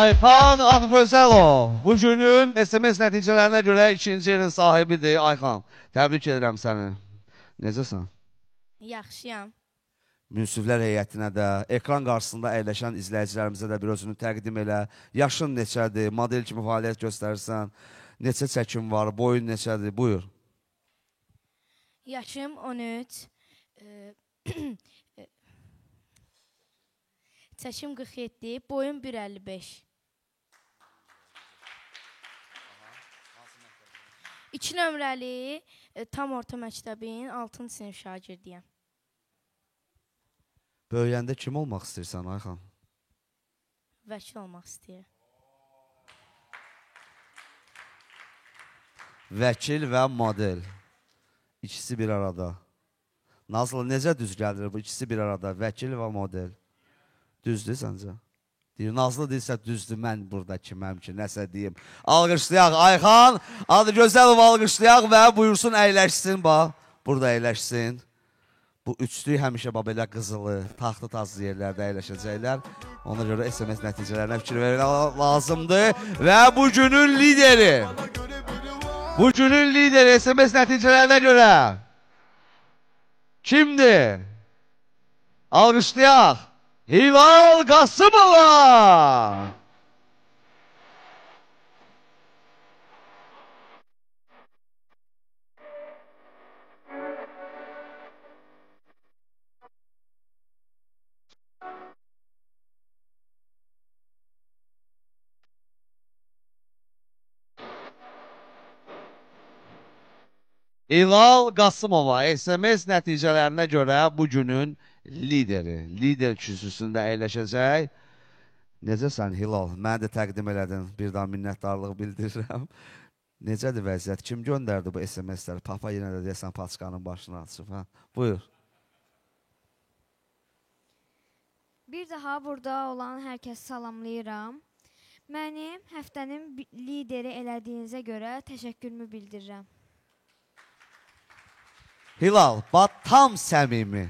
Ayxan Adıgözəlov bu günün SMS nəticələrinə görə ikinci yerin sahibidir. Ayxan, təbrik edirəm səni. Necəsən? Yaxşıyam. Münsiflər heyətinə də, ekran qarşısında əyləşən izləyicilərimizə də bir özünü təqdim elə. Yaşın neçədir, model kimi fəaliyyət göstərirsən, neçə çəkim var, boyun neçədir, buyur. Yaşım 13. çəkim 47, boyum 1.55. 2 nömrəli tam orta məktəbin 6-cı sinif şagirdiyəm. Böyüyəndə kim olmaq istəyirsən Ayxan? Vəkil olmaq istəyirəm. Vəkil və model. İkisi bir arada. Nazlı, necə düz gəlir bu ikisi bir arada? Vəkil və model. Düzdür səncə? Deyir, Nazlı deyirsə düzdür, mən burada kiməm ki, nəsə deyim. Alqışlayaq Ayxan, adı gözəl alqışlayaq və buyursun əyləşsin, bax. Burada əyləşsin. Bu üçlük həmişə belə qızılı, taxtı tazlı yerlərdə əyləşəcəklər. Ona görə SMS nəticələrinə fikir vermək lazımdır. Və bu günün lideri. Bu günün lideri SMS nəticələrinə görə kimdir? Alqışlayaq. Hilal Qasımova. Hilal Qasımova SMS nəticələrinə görə bu günün lideri, lider kürsüsündə əyləşəcək. Necəsən Hilal? Mənə də təqdim elədin, bir daha minnətdarlıq bildirirəm. Necədir vəziyyət? Kim göndərdi bu SMS-ləri? Papa yenə də deyəsən paçkanın başına açıb. Buyur. Bir daha burada olan hər kəsi salamlayıram. Mənim həftənin lideri elədiyinizə görə təşəkkürümü bildirirəm. Hilal, bax tam səmimi,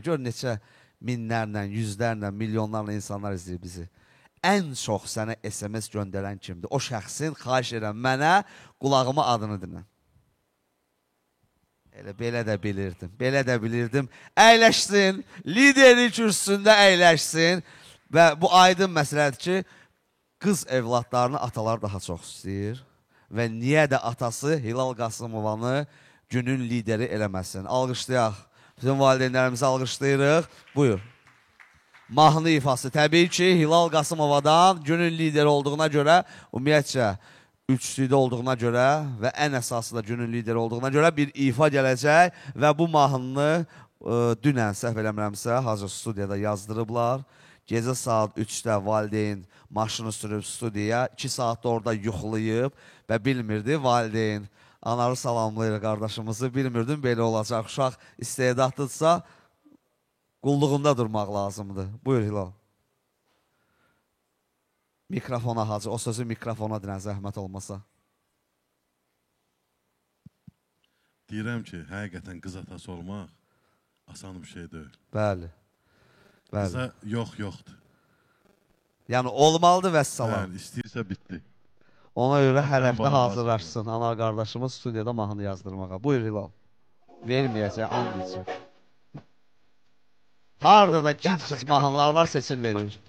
gör neçə minlərlə, yüzlərlə, milyonlarla insanlar izləyir bizi. Ən çox sənə SMS göndərən kimdir? O şəxsin, xahiş edirəm, mənə qulağıma adını dinlə. Belə də bilirdim. Əyləşsin, lideri kürsüsündə əyləşsin və bu aydın məsələdir ki, qız evladlarını atalar daha çox istəyir və niyə də atası Hilal Qasımovanı günün lideri eləməsin. Alqışlayaq. Bütün valideynlərimizi alqışlayırıq. Buyur. Mahnı ifası. Təbii ki, Hilal Qasımovadan günün lideri olduğuna görə, ümumiyyətcə, üçlüdə olduğuna görə və ən əsası da günün lideri olduğuna görə bir ifa gələcək və bu mahnını dünən səhv eləmirəmsə, hazır studiyada yazdırıblar. Gecə saat 3-də valideyn maşını sürüb studiyaya, 2 saatda orada yuxulayıb və bilmirdi valideyn. Anarı salamlayır qardaşımızı, bilmirdim belə olacaq. Uşaq istedadlıdsa, qulluğunda durmaq lazımdır. Buyur Hilal. Mikrofona hacı, o sözü mikrofona dinən zəhmət olmasa. Deyirəm ki, həqiqətən qız atası olmaq asan bir şey deyil. Bəli. Qıza yoxdur. Yəni olmalıdır vəssalam. Bəli, istəyirsə bitdi. Ona görə hər həftə hazırlaşsın. Ana qardaşımız studiyada mahnı yazdırmağa. Buyur Hilal. Verməyəcək, and içir. Harada da gənc mahnılar var, seçil verir.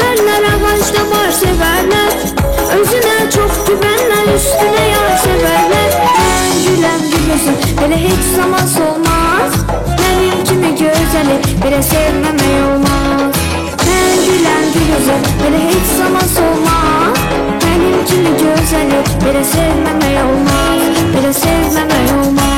Sevərlər ağacda var sevərlər Özünə çox güvənlər üstünə yar sevərlər Mən güləm gülüsün belə heç zaman solmaz Mənim kimi gözəli belə sevməmək olmaz Mən güləm gülüsün belə heç zaman solmaz Mənim kimi gözəli belə sevməmək olmaz Belə sevməmək olmaz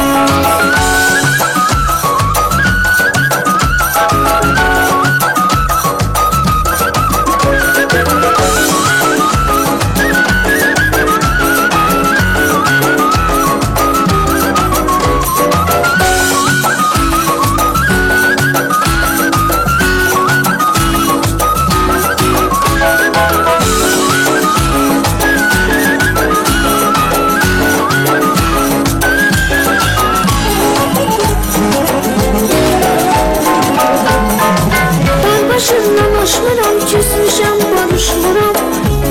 Başımdan aşmıram, küsmüşəm, barışmıram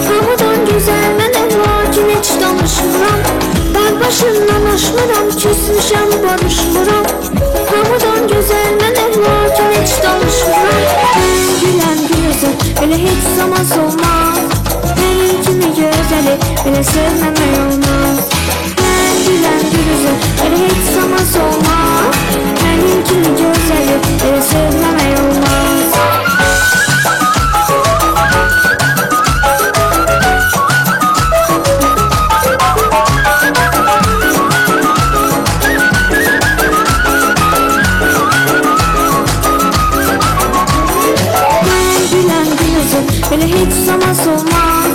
Hamıdan gözəl mənəm, lakin heç danışmıram Ben başımdan aşmıram, küsmüşəm, barışmıram Hamıdan gözəl mənəm, lakin heç danışmıram Mən güləm gülüsün, elə heç zaman solmaz Mənim kimi gözəli, belə sevməmək olmaz Mən güləm gülüsün, elə heç zaman solmaz Mənim kimi gözəli, belə sevməmək olmaz Belə heç zaman solmaz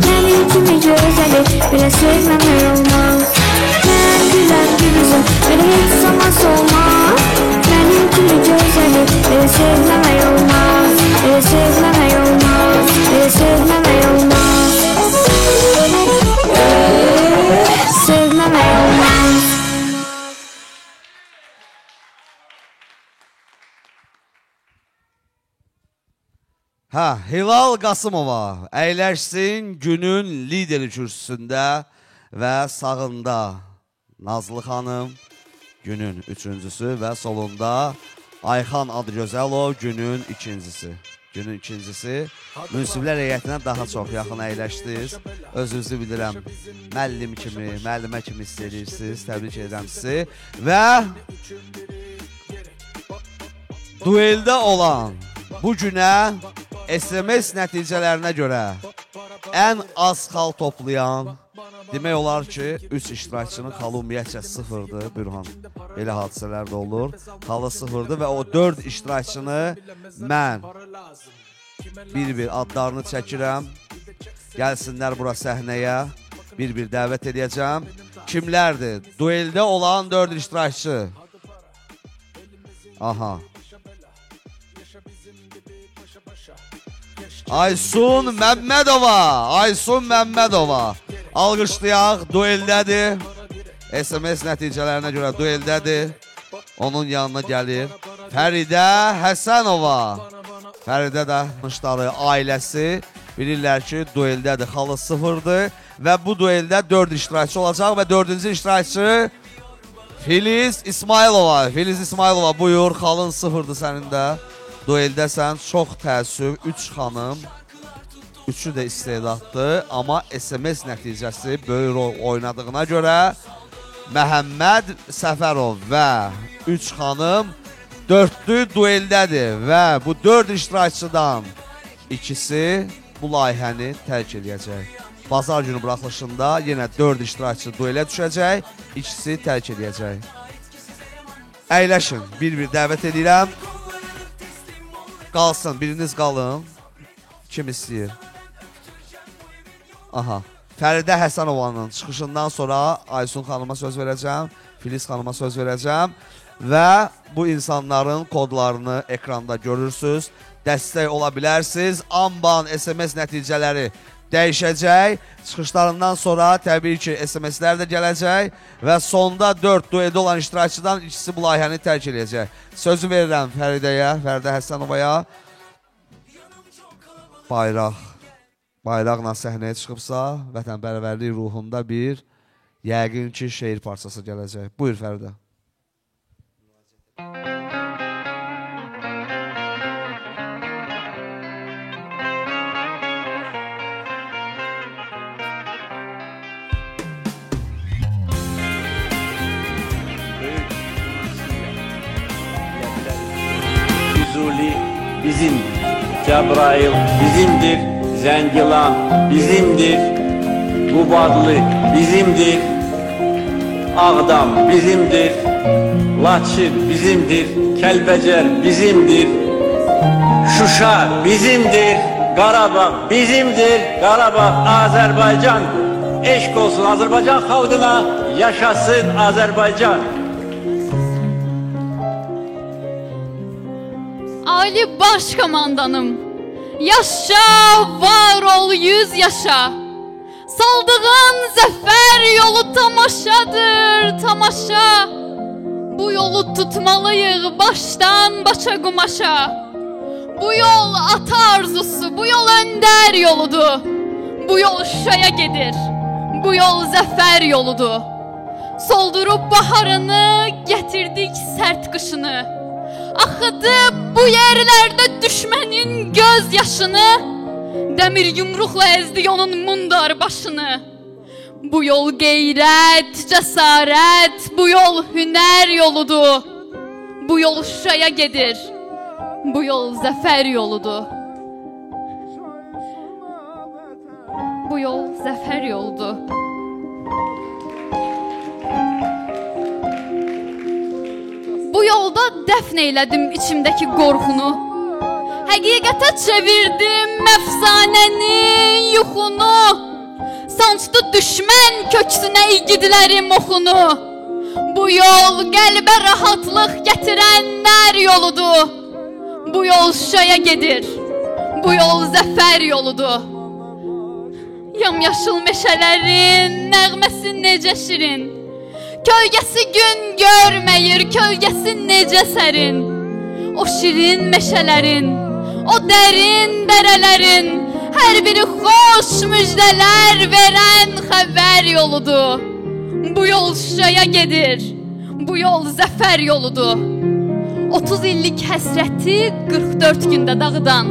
Mənim kimi gözəli belə sevməmək olmaz Mən güləm gülüzüm belə heç zaman solmaz Mənim kimi gözəli belə sevməmək olmaz Belə sevməmək olmaz Belə sevməmək olmaz Sevməmək olmaz Hilal Qasımova əyləşsin günün lideri kürsüsündə və sağında Nazlı xanım günün üçüncüsü və solunda Ayxan Adgözəlov günün ikincisi. Günün ikincisi münsiflər heyətinə daha çox yaxın əyləşdiniz. Özünüzü bilirəm, müəllimə kimi istəyirsiniz, təbrik edirəm sizi və dueldə olan bu günə SMS nəticələrinə görə ən az xal toplayan demək olar ki, 3 iştirakçının xalı ümumiyyətcə sıfırdır, Bürhan. Belə hadisələr də olur. Xalı sıfırdır və o 4 iştirakçını mən bir-bir adlarını çəkirəm. Gəlsinlər bura səhnəyə, bir-bir dəvət edəcəm. Kimlərdir? Dueldə olan 4 iştirakçı. Aha. Aysun Məmmədova alqışlayaq, dueldədir. SMS nəticələrinə görə dueldədir. Onun yanına gəlir Fəridə Həsənova. Fəridə də müştarı ailəsi bilirlər ki, dueldədir, xalı sıfırdır və bu dueldə 4 iştirakçı olacaq və 4-cü iştirakçı Filiz İsmailova. Filiz İsmailova, buyur, xalın sıfırdır sənin də. Dueldəsən, çox təəssüf, 3 xanım, 3'ü də istedaddır, amma SMS nəticəsi böyük rol oynadığına görə Məhəmməd Səfərov və 3 xanım 4'lü dueldədir və bu 4 iştirakçıdan ikisi bu layihəni tərk edəcək. Bazar günü buraxılışında yenə 4 iştirakçı duelə düşəcək, ikisi tərk edəcək. Əyləşin, bir-bir dəvət edirəm. Qalsın, biriniz qalın. Kim istəyir? Aha. Fəridə Həsənovanın çıxışından sonra Aysun xanıma söz verəcəm, Filiz xanıma söz verəcəm və bu insanların kodlarını ekranda görürsünüz. Dəstək ola bilərsiniz. Amban SMS nəticələri dəyişəcək. Çıxışlarından sonra təbii ki SMS-lər də gələcək və sonda 4 duedə olan iştirakçıdan ikisi bu layihəni tərk edəcək. Sözü verirəm Fəridəyə, Fəridə Həsənovaya. Bayraqla səhnəyə çıxıbsa, vətənpərvərlik ruhunda bir yəqin ki şeir parçası gələcək. Buyur Fəridə. bizimdir. Cəbrayıl bizimdir, Zəngilan bizimdir, Qubadlı bizimdir, Ağdam bizimdir, Laçın bizimdir, Kəlbəcər bizimdir, Şuşa bizimdir, Qarabağ bizimdir, Qarabağ Azərbaycandır. Eşq olsun Azərbaycan xalqına, yaşasın Azərbaycan. Ali Baş Komandanım, yaşa, var ol 100 yaşa. Saldığın zəfər yolu tamaşadır, tamaşa. Bu yolu tutmalıyıq başdan başa qumaşa. Bu yol ata arzusu, bu yol öndər yoludur. Bu yol Şuşaya gedir, bu yol zəfər yoludur. Soldurub baharını, gətirdik sərt qışını. Axıdıb bu yerlərdə düşmənin göz yaşını. Dəmir yumruqla ezdik onun mundar başını. Bu yol qeyrət, cəsarət, bu yol hünər yoludur. Bu yol Şuşaya gedir, bu yol zəfər yoludur. Bu yol zəfər yoludur. Bu yolda dəfn eylədim içimdəki qorxunu. Həqiqətə çevirdim əfsanənin yuxunu. Sancdı düşmən köksünə igidlərim oxunu. Bu yol qəlbə rahatlıq gətirənlər yoludur. Bu yol Şuşaya gedir, bu yol zəfər yoludur. Yamyaşıl meşələrin nəğməsi necə şirin. Kölgəsi gün görməyir, kölgəsi necə sərin. O şirin meşələrin, o dərin dərələrin hər biri xoş müjdələr verən xəbər yoludur. Bu yol Şuşaya gedir, bu yol zəfər yoludur. 30 illik həsrəti 44 gündə dağıdan.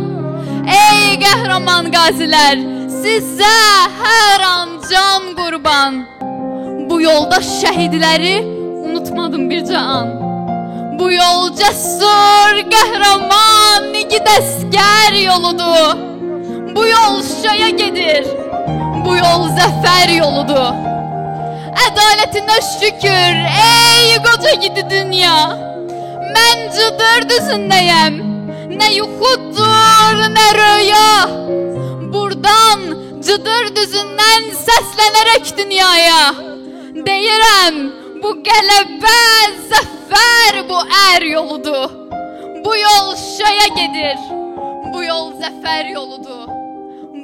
Ey qəhrəman qazilər, sizə hər an can qurban. Bu yolda şəhidləri unutmadım bircə an. Bu yol cəsur, qəhrəman, igid əskər yoludur. Bu yol Şuşaya gedir, bu yol zəfər yoludur. Ədalətinə şükür, ey qoca gidi dünya. Mən cıdır düzündəyəm, nə yuxudur, nə röya. Buradan cıdır düzündən səslənərək dünyaya deyirəm, bu qələbə, zəfər, bu ər yoludur. Bu yol Şuşaya gedir, bu yol zəfər yoludur.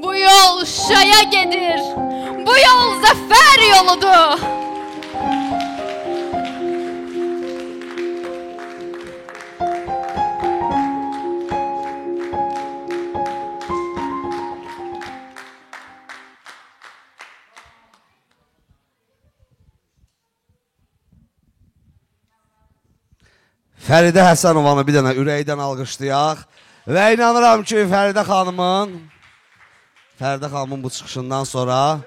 Bu yol Şuşaya gedir, bu yol zəfər yoludur. Fəridə Həsənovanı bir dənə ürəkdən alqışlayaq. Və inanıram ki, Fəridə xanımın bu çıxışından sonra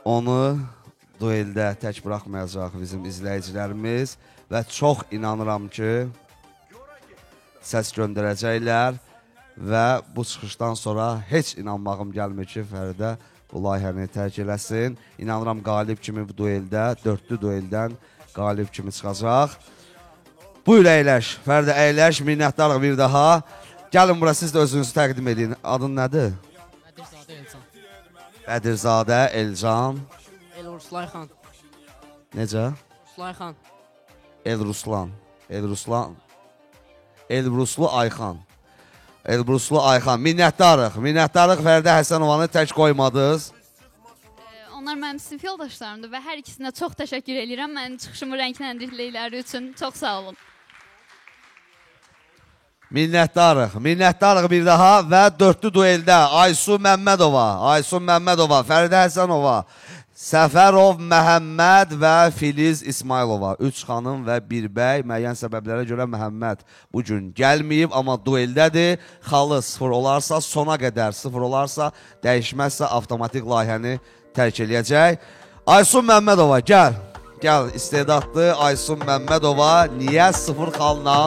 onu dueldə tək buraxmayacaq bizim izləyicilərimiz və çox inanıram ki, səs göndərəcəklər və bu çıxışdan sonra heç inanmağım gəlmir ki, Fəridə bu layihəni tərk eləsin. İnanıram qalib kimi bu dueldə, dördlü dueldən qalib kimi çıxacaq. Buyur əyləş, Fəridə əyləş, minnətdarıq bir daha. Gəlin bura, siz də özünüzü təqdim edin. Adın nədir? Bədirzadə Elcan. Bədirzadə Elcan. Elruslan xan. Necə? Ruslan xan. Elruslan. Elruslu Ayxan. Elbruslu Ayxan. Minnətdarıq. Minnətdarıq Fəridə Həsənovanı tək qoymadınız. Onlar mənim sinif yoldaşlarımdır və hər ikisinə çox təşəkkür edirəm. Mənim çıxışımı rəngləndirdikləri üçün çox sağ olun. Minnətdarıq. Minnətdarıq bir daha və dördlü dueldə Aysu Məmmədova, Fəridə Həsənova, Səfərov Məhəmməd və Filiz İsmailova. 3 xanım və 1 bəy. Müəyyən səbəblərə görə Məhəmməd bugün gəlməyib, amma dueldədir. Xalı 0 olarsa, sona qədər 0 olarsa, dəyişməzsə avtomatik layihəni tərk eləyəcək. Aysun Məmmədova, gəl. Gəl, istedadlı Aysun Məmmədova niyə 0 xalla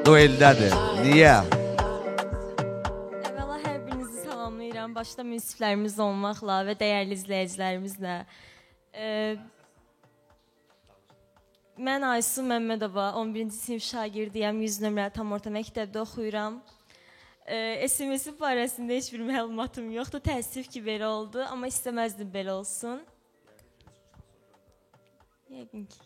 dueldədir? Niyə? istəyirəm. Başda münsiflərimiz olmaqla və dəyərli izləyicilərimizlə. Mən Aysu Məmmədova, 11-ci sinif şagirdiyəm, 100 nömrəli tam orta məktəbdə oxuyuram. SMS barəsində heç bir məlumatım yoxdur, təəssüf ki, belə oldu, amma istəməzdim belə olsun. Yəqin ki.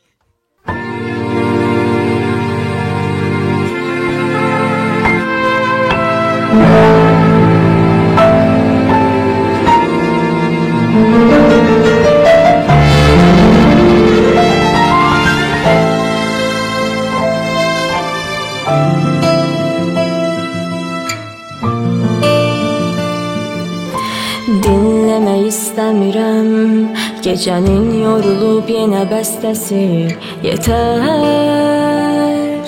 Dinləmək istəmirəm gecənin yorulub yenə bəstəsi. Yetər,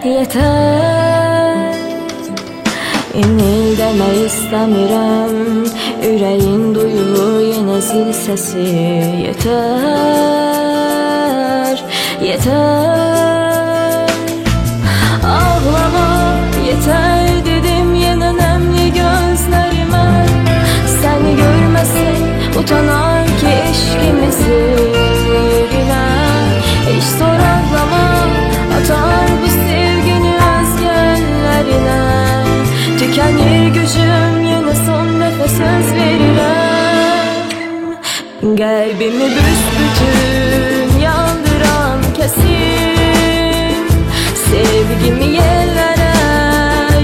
yetər. İnildəmək istəmirəm ürəyin duyulur yenə zil səsi. Yetər, yetər. Ağlama yetər dedim yenə nəmli gözlərimə. Səni görməsin utanar ki eşqimizi yerine. Heç soraqlama atar bu sevgini özgəllərinə. Tükənir gücüm yenə son dəfə söz verirəm. Qəlbimi büsbütün yandıran kəsin. Sevgimi yerlərə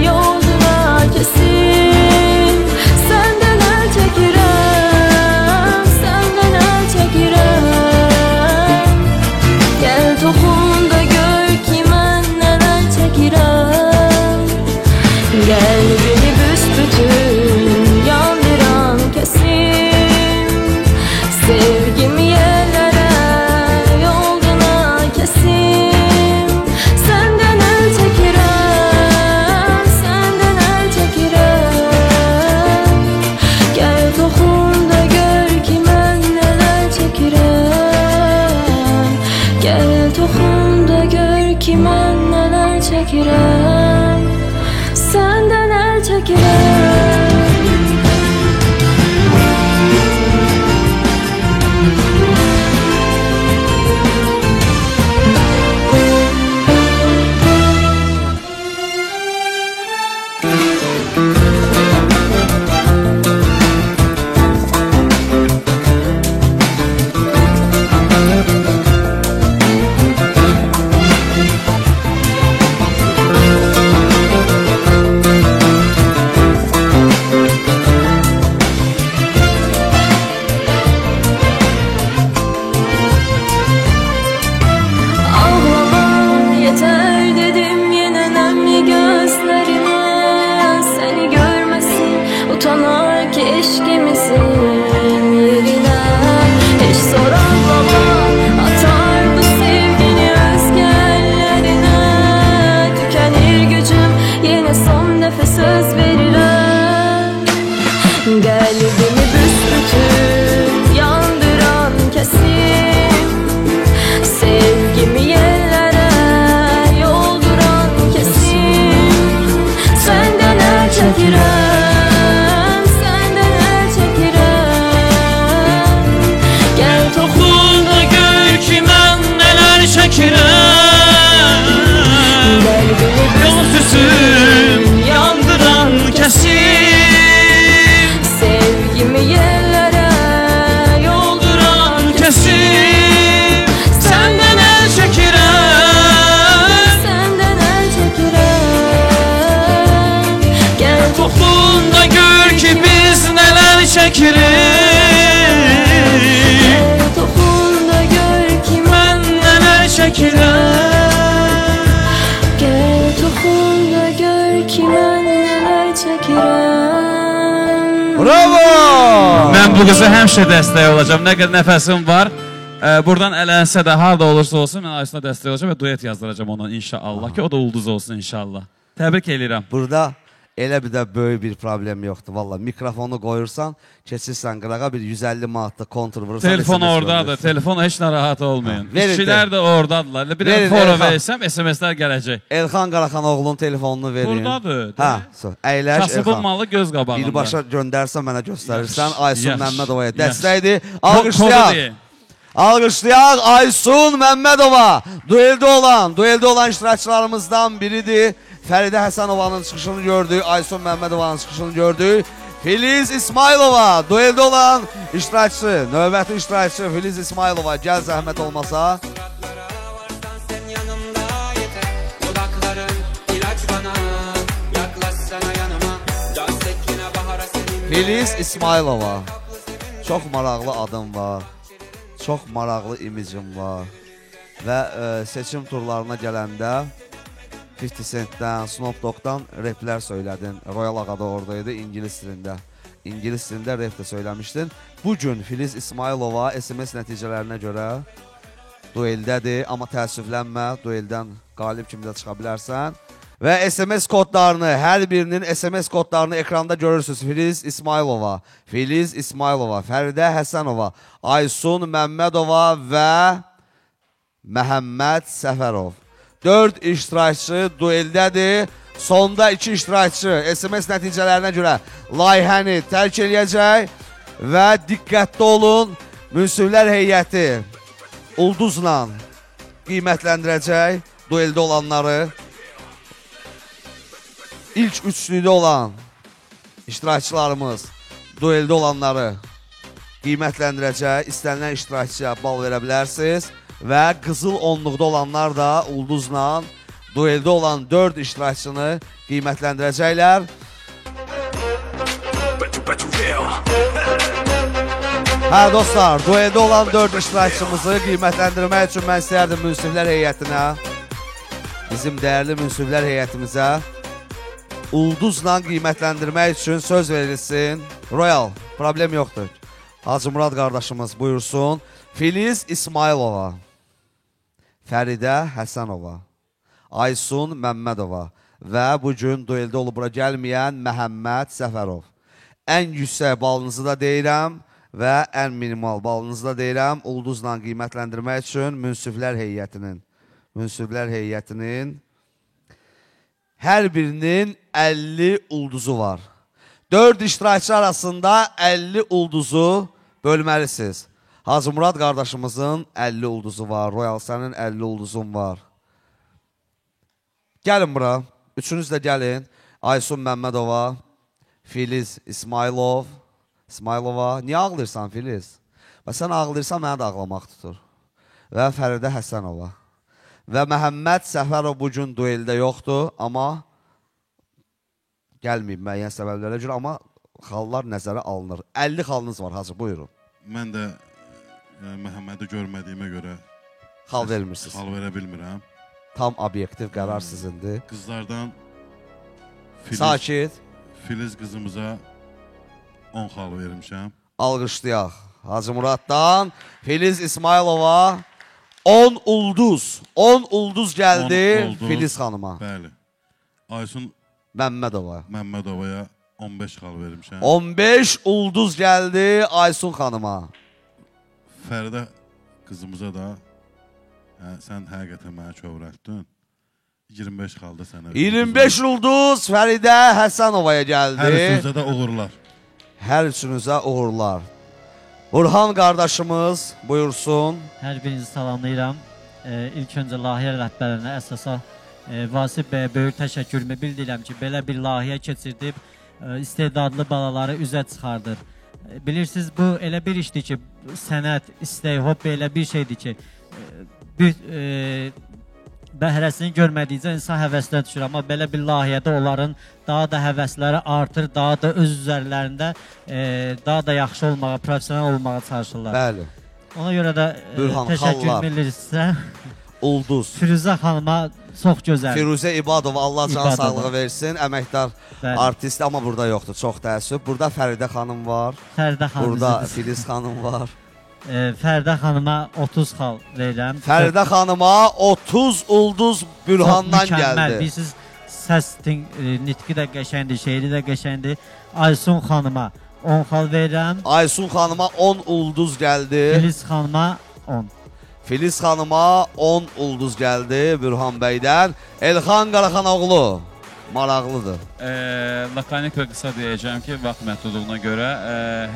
yolduna kesin. Səndən əl çəkirəm, səndən əl çəkirəm. Gəl toxun da gör ki mən nələr çəkirəm. Qəlbini büsbütün yandıran kəsin. Sevgimi yerlərə yolduna kesin. Səndən əl çəkirəm, səndən əl çəkirəm. Gəl toxun da gör ki mən nələr çəkirəm. Gəl toxun da gör ki mən nələr çəkirəm. Səndən əl çəkirəm. Ağlama yeter dedim yenə nəmli gözlərimə. Səni görməsin utanar ki eşqimizin yerine. Heç soraqlama atar bu sevgini özgəllərinə. Tükənir gücüm yenə son dəfə söz verirəm. Qəlbimi büsbütün yandıran kəsin. Sevgimi yerlərə yolduran kesin. Səndən əl çəkirəm, səndən əl çəkirəm. Gəl toxun da gör ki mən nələr çəkirəm. Qəlbimi büsbütün yandıran kəsin. Sevgimi yerlərə yolduran kesin. Səndən əl çəkirəm, səndən əl çəkirəm. Gəl toxun da gör ki biz nələr çəkirik. Gəl toxun da gör ki mən nələr çəkirəm. Gəl toxun da gör ki mən nələr çəkirəm. Bravo! Mən bu qıza həmişə dəstək olacağam. Nə qədər nəfəsim var. Buradan ələnsə də harda olursa olsun mən Aysuna dəstək olacağam və duet yazdıracağam ondan inşallah ki o da ulduz olsun inşallah. Təbrik edirəm. Burada Elə bir də böyük bir problem yoxdur. Valla mikrofonu qoyursan, keçirsən qırağa bir 150 manatlıq kontur vurursan. Telefon oradadır. Telefon heç narahat olmayın. Verin, İşçilər də oradadılar. Bir də verin, fora Elxan. versəm SMS-lər gələcək. Elxan Qaraxanoğlu'nun telefonunu verin. Buradadır. Hə, əyləş Kasıbın Elxan. malı göz qabağında. Birbaşa göndərsən mənə göstərirsən. Yaxşı, Aysun yaxşı, Məmmədovaya yaxşı. dəstəkdir. Kodu Alqışlayaq. deyin. Alqışlayaq Aysun Məmmədova. Dueldə olan iştirakçılarımızdan biridir. Fəridə Həsənovanın çıxışını gördük. Aysun Məmmədovanın çıxışını gördük. Filiz İsmailova. Dueldə olan iştirakçı, növbəti iştirakçı Filiz İsmailova. Gəl zəhmət olmasa. Filiz İsmailova. Çox maraqlı adım var. Çox maraqlı imicim var. Və seçim turlarına gələndə 50 Cent'dən, Snoop Dogg'dan replər söylədin. Royal Ağa da oradaydı İngilis dilində. İngilis dilində rep də söyləmişdin. Bugün Filiz İsmailova SMS nəticələrinə görə dueldədir. Amma təəssüflənmə, dueldən qalib kimi də çıxa bilərsən. Və SMS kodlarını, hər birinin SMS kodlarını ekranda görürsünüz. Filiz İsmailova, Filiz İsmailova, Fəridə Həsənova, Aysun Məmmədova və Məhəmməd Səfərov. 4 iştirakçı dueldədir. Sonda 2 iştirakçı SMS nəticələrinə görə layihəni tərk eləyəcək və diqqətli olun, münsiflər heyəti ulduzla qiymətləndirəcək dueldə olanları. İlk üçlüdə olan iştirakçılarımız dueldə olanları qiymətləndirəcək. İstənilən iştirakçıya bal verə bilərsiniz. Və qızıl onluqda olanlar da ulduzla dueldə olan 4 iştirakçını qiymətləndirəcəklər. Hə dostlar, dueldə olan 4 iştirakçımızı qiymətləndirmək üçün mən istəyərdim münsiflər heyətinə, bizim dəyərli münsiflər heyətimizə ulduzla qiymətləndirmək üçün söz verilsin. Royal, problem yoxdur. Hacı Murad qardaşımız buyursun. Filiz İsmailova, Fəridə Həsənova, Aysun Məmmədova və bugün dueldə olub bura gəlməyən Məhəmməd Səfərov. Ən yüksək balınızı da deyirəm və ən minimal balınızı da deyirəm. Ulduzla qiymətləndirmək üçün münsiflər heyətinin hər birinin 50 ulduzu var. 4 iştirakçı arasında 50 ulduzu bölməlisiniz. Hacı Murad qardaşımızın 50 ulduzu var. Royal sənin 50 ulduzun var. Gəlin bura. Üçünüz də gəlin. Aysun Məmmədova, Filiz İsmailova. Niyə ağlayırsan Filiz? Və sən ağlayırsan, mənə də ağlamaq tutur. Və Fəridə Həsənova. Və Məhəmməd Səfərov bugün dueldə yoxdur, amma gəlməyib müəyyən səbəblərə görə, amma xallar nəzərə alınır. 50 xalınız var, Hacı, buyurun. Mən də Məhəmmədi görmədiyimə görə xal vermirsiniz. Xal verə bilmirəm. Tam obyektiv qərar sizindir. Qızlardan Sakit. Filiz qızımıza 10 xal vermişəm. Alqışlayaq. Hacı Muraddan Filiz İsmailova 10 ulduz. 10 ulduz gəldi Filiz xanıma. Bəli. Aysun Məmmədovaya 15 xal vermişəm. 15 ulduz gəldi Aysun xanıma. Fəridə qızımıza da sən həqiqətən mənə kövrətdin. 25 xalda sənə. 25 ulduz Fəridə Həsənovaya gəldi. Hər üçünüzə də uğurlar. Hər üçünüzə uğurlar. Burhan qardaşımız buyursun. Hər birinizi salamlayıram. İlk öncə layihə rəhbərinə əsasa Vasif bəyə böyük təşəkkürümü bildirirəm ki, belə bir layihə keçirdib istedadlı balaları üzə çıxardır. Bilirsiniz, bu elə bir işdir ki, sənət, istək, hobbi elə bir şeydir ki, bəhrəsini görmədikcə insan həvəslə düşür. Amma belə bir layihədə onların daha da həvəsləri artır, daha da öz üzərlərində daha da yaxşı olmağa, profesional olmağa çalışırlar. Bəli. Ona görə də təşəkkür bilirsə, ulduz. Firuzə xanıma çox gözəl. Firuzə İbadova, Allah can sağlığı versin, əməkdar artist, amma burada yoxdur, çox təəssüf. Burada Fəridə xanım var, burada Filiz xanım var. Fəridə xanıma 30 xal verirəm. Fəridə xanıma 30 ulduz Bürhandan gəldi. Bilirsiniz, səs nitqi də qəşəngdir, şeiri də qəşəngdir. Aysun xanıma 10 xal verirəm. Aysun xanıma 10 ulduz gəldi. Filiz xanıma 10. Filiz xanıma 10 ulduz gəldi Bürhan bəydən. Elxan Qaraxanoğlu maraqlıdır. Lakanik və qısa deyəcəm ki, vaxt məhdudluğuna görə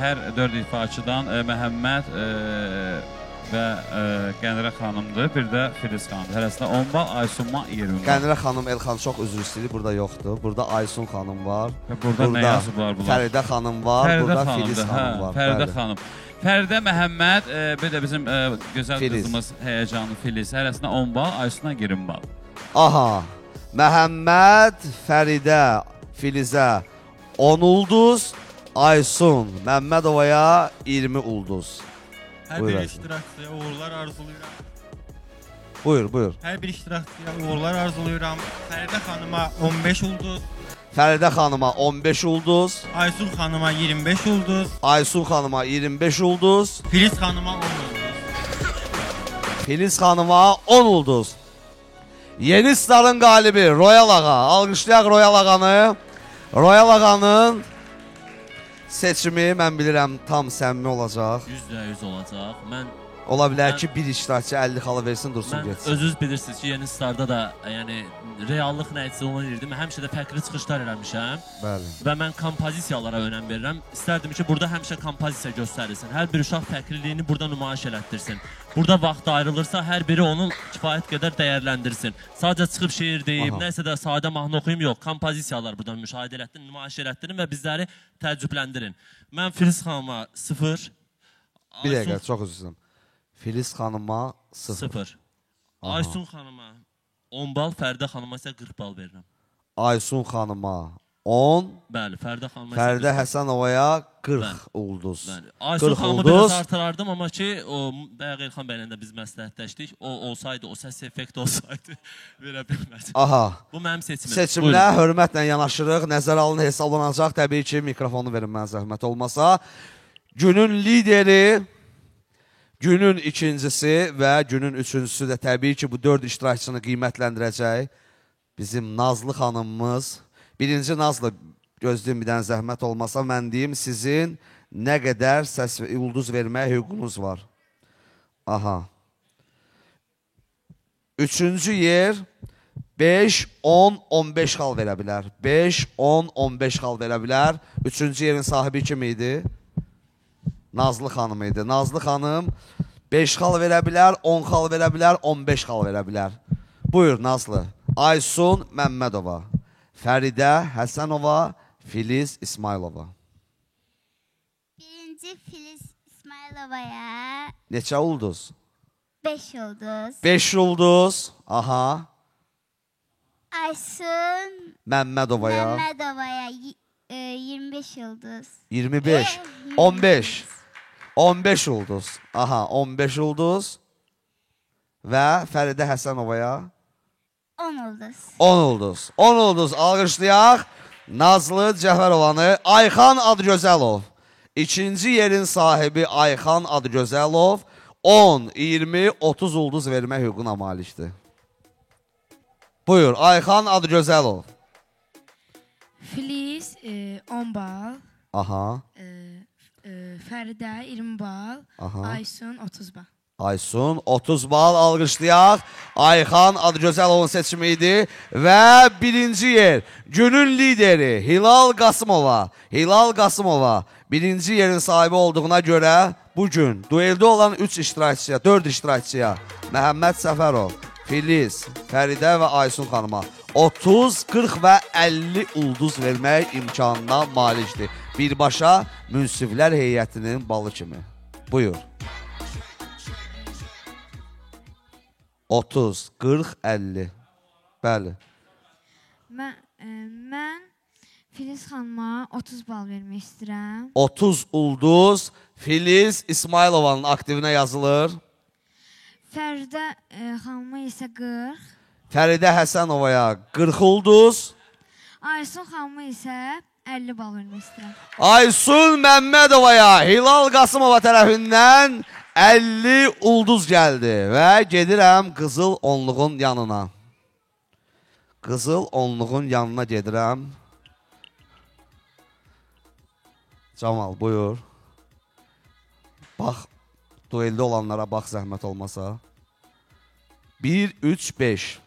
hər 4 ifaçıdan Məhəmməd və Qənirə xanımdır, bir də Filiz xanımdır. Hərəsində 10 bal, Aysunma 20 bal. Qənirə xanım, Elxan çox üzr istəyir, burada yoxdur. Burada Aysun xanım var. Burada nə yazıblar bunlar? Fəridə xanım var, burada Filiz xanım var. Fəridə xanım. Fəridə Məhəmməd, bir də bizim gözəl qızımız həyəcanlı Filiz. Hərəsində 10 bal, Aysun'a 20 bal. Aha, Məhəmməd, Fəridə, Filizə 10 ulduz, Aysun, Məmmədovaya 20 ulduz. Hər bir iştirakçıya uğurlar arzulayıram. Buyur. Hər bir iştirakçıya uğurlar arzulayıram. Fəridə xanıma 15 ulduz. Fəridə xanıma 15 ulduz. Aysun xanıma 25 ulduz. Aysun xanıma 25 ulduz. Filiz xanıma 10 ulduz. Filiz xanıma 10 ulduz. Yeni Star'ın qalibi Royal Ağa. Alqışlayaq Royal Ağanı. Royal Ağanın seçimi mən bilirəm tam səmimi olacaq. %100 olacaq. Ola bilər ki, bir iştirakçı 50 xala versin, dursun getsin. Özünüz bilirsiniz ki, Yeni Star'da da yəni reallıq nəticə olunurdu. Mən həmişə də fərqli çıxışlar eləmişəm. Bəli. Və mən kompozisiyalara önəm verirəm. İstərdim ki, burada həmişə kompozisiya göstərilsin. Hər bir uşaq fərqliliyini burada nümayiş elətdirsin. Burada vaxt ayrılırsa, hər biri onun kifayət qədər dəyərləndirsin. Sadəcə çıxıb şeir deyib, nəsə də sadə mahnı oxuyum, yox. Kompozisiyalar buradan müşahidə elətdirin, nümayiş elətdirin və bizləri təəccübləndirin. Mən Filiz xanıma 0. Bir dəqiqə, çox üzrüm. Filiz xanıma 0. Aysun xanıma 10 bal, Fəridə xanıma isə 40 bal verirəm. Aysun xanıma 10. Bəli, Fəridə xanıma isə Fəridə Həsənovaya 40 ulduz. Bəli. Aysun xanımı biraz artırardım, amma ki, o bayaq Elxan bəylə də biz məsləhətləşdik. O olsaydı, o səs effekti olsaydı verə bilməz. Aha. Bu mənim seçimim. Seçimlə hörmətlə yanaşırıq. Nəzərə alın, hesablanacaq. Təbii ki, mikrofonu verin mənə zəhmət olmasa. Günün lideri, günün ikincisi və günün üçüncüsü də təbii ki, bu 4 iştirakçını qiymətləndirəcək bizim Nazlı xanımımız. Birinci Nazlı, gözləyim bir dənə zəhmət olmasa, mən deyim, sizin nə qədər səs və ulduz verməyə hüququnuz var. Aha. Üçüncü yer 5, 10, 15 xal verə bilər. 5, 10, 15 xal verə bilər. Üçüncü yerin sahibi kim idi? Nazlı xanım idi. Nazlı xanım 5 xal verə bilər, 10 xal verə bilər, 15 xal verə bilər. Buyur Nazlı. Aysun Məmmədova, Fəridə Həsənova, Filiz İsmailova. Birinci Filiz İsmailovaya Neçə ulduz? 5 ulduz. 5 ulduz. Aha. Aysun Məmmədovaya 25 ulduz. 25. 15. 15 ulduz. Aha, 15 ulduz. Və Fəridə Həsənovaya 10 ulduz. 10 ulduz. 10 ulduz alqışlayaq. Nazlı Cəfərovanı. Ayxan Adgözəlov. İkinci yerin sahibi Ayxan Adgözəlov 10, 20, 30 ulduz vermək hüququna malikdir. Buyur, Ayxan Adgözəlov. Filiz 10 bal. Aha. Fəridə 20 bal. Aha. Aysun 30 bal. Aysun 30 bal alqışlayaq. Ayxan Adgözəlovun seçimi idi. Və birinci yer günün lideri Hilal Qasımova. Hilal Qasımova birinci yerin sahibi olduğuna görə bugün dueldə olan 3 iştirakçıya, 4 iştirakçıya Məhəmməd Səfərov, Filiz, Fəridə və Aysun xanıma 30, 40 və 50 ulduz vermək imkanına malikdir. Birbaşa münsiflər heyətinin balı kimi. Buyur. 30, 40, 50. Bəli. Mən Filiz xanıma 30 bal vermək istəyirəm. 30 ulduz Filiz İsmailovanın aktivinə yazılır. Fəridə xanıma isə 40. Fəridə Həsənovaya 40 ulduz. Aysun xanıma isə 50 bal vermək istəyirəm. Aysun Məmmədovaya Hilal Qasımova tərəfindən 50 ulduz gəldi və gedirəm qızıl onluğun yanına. Qızıl onluğun yanına gedirəm. Camal, buyur. Bax, dueldə olanlara bax, zəhmət olmasa. 1, 3, 5.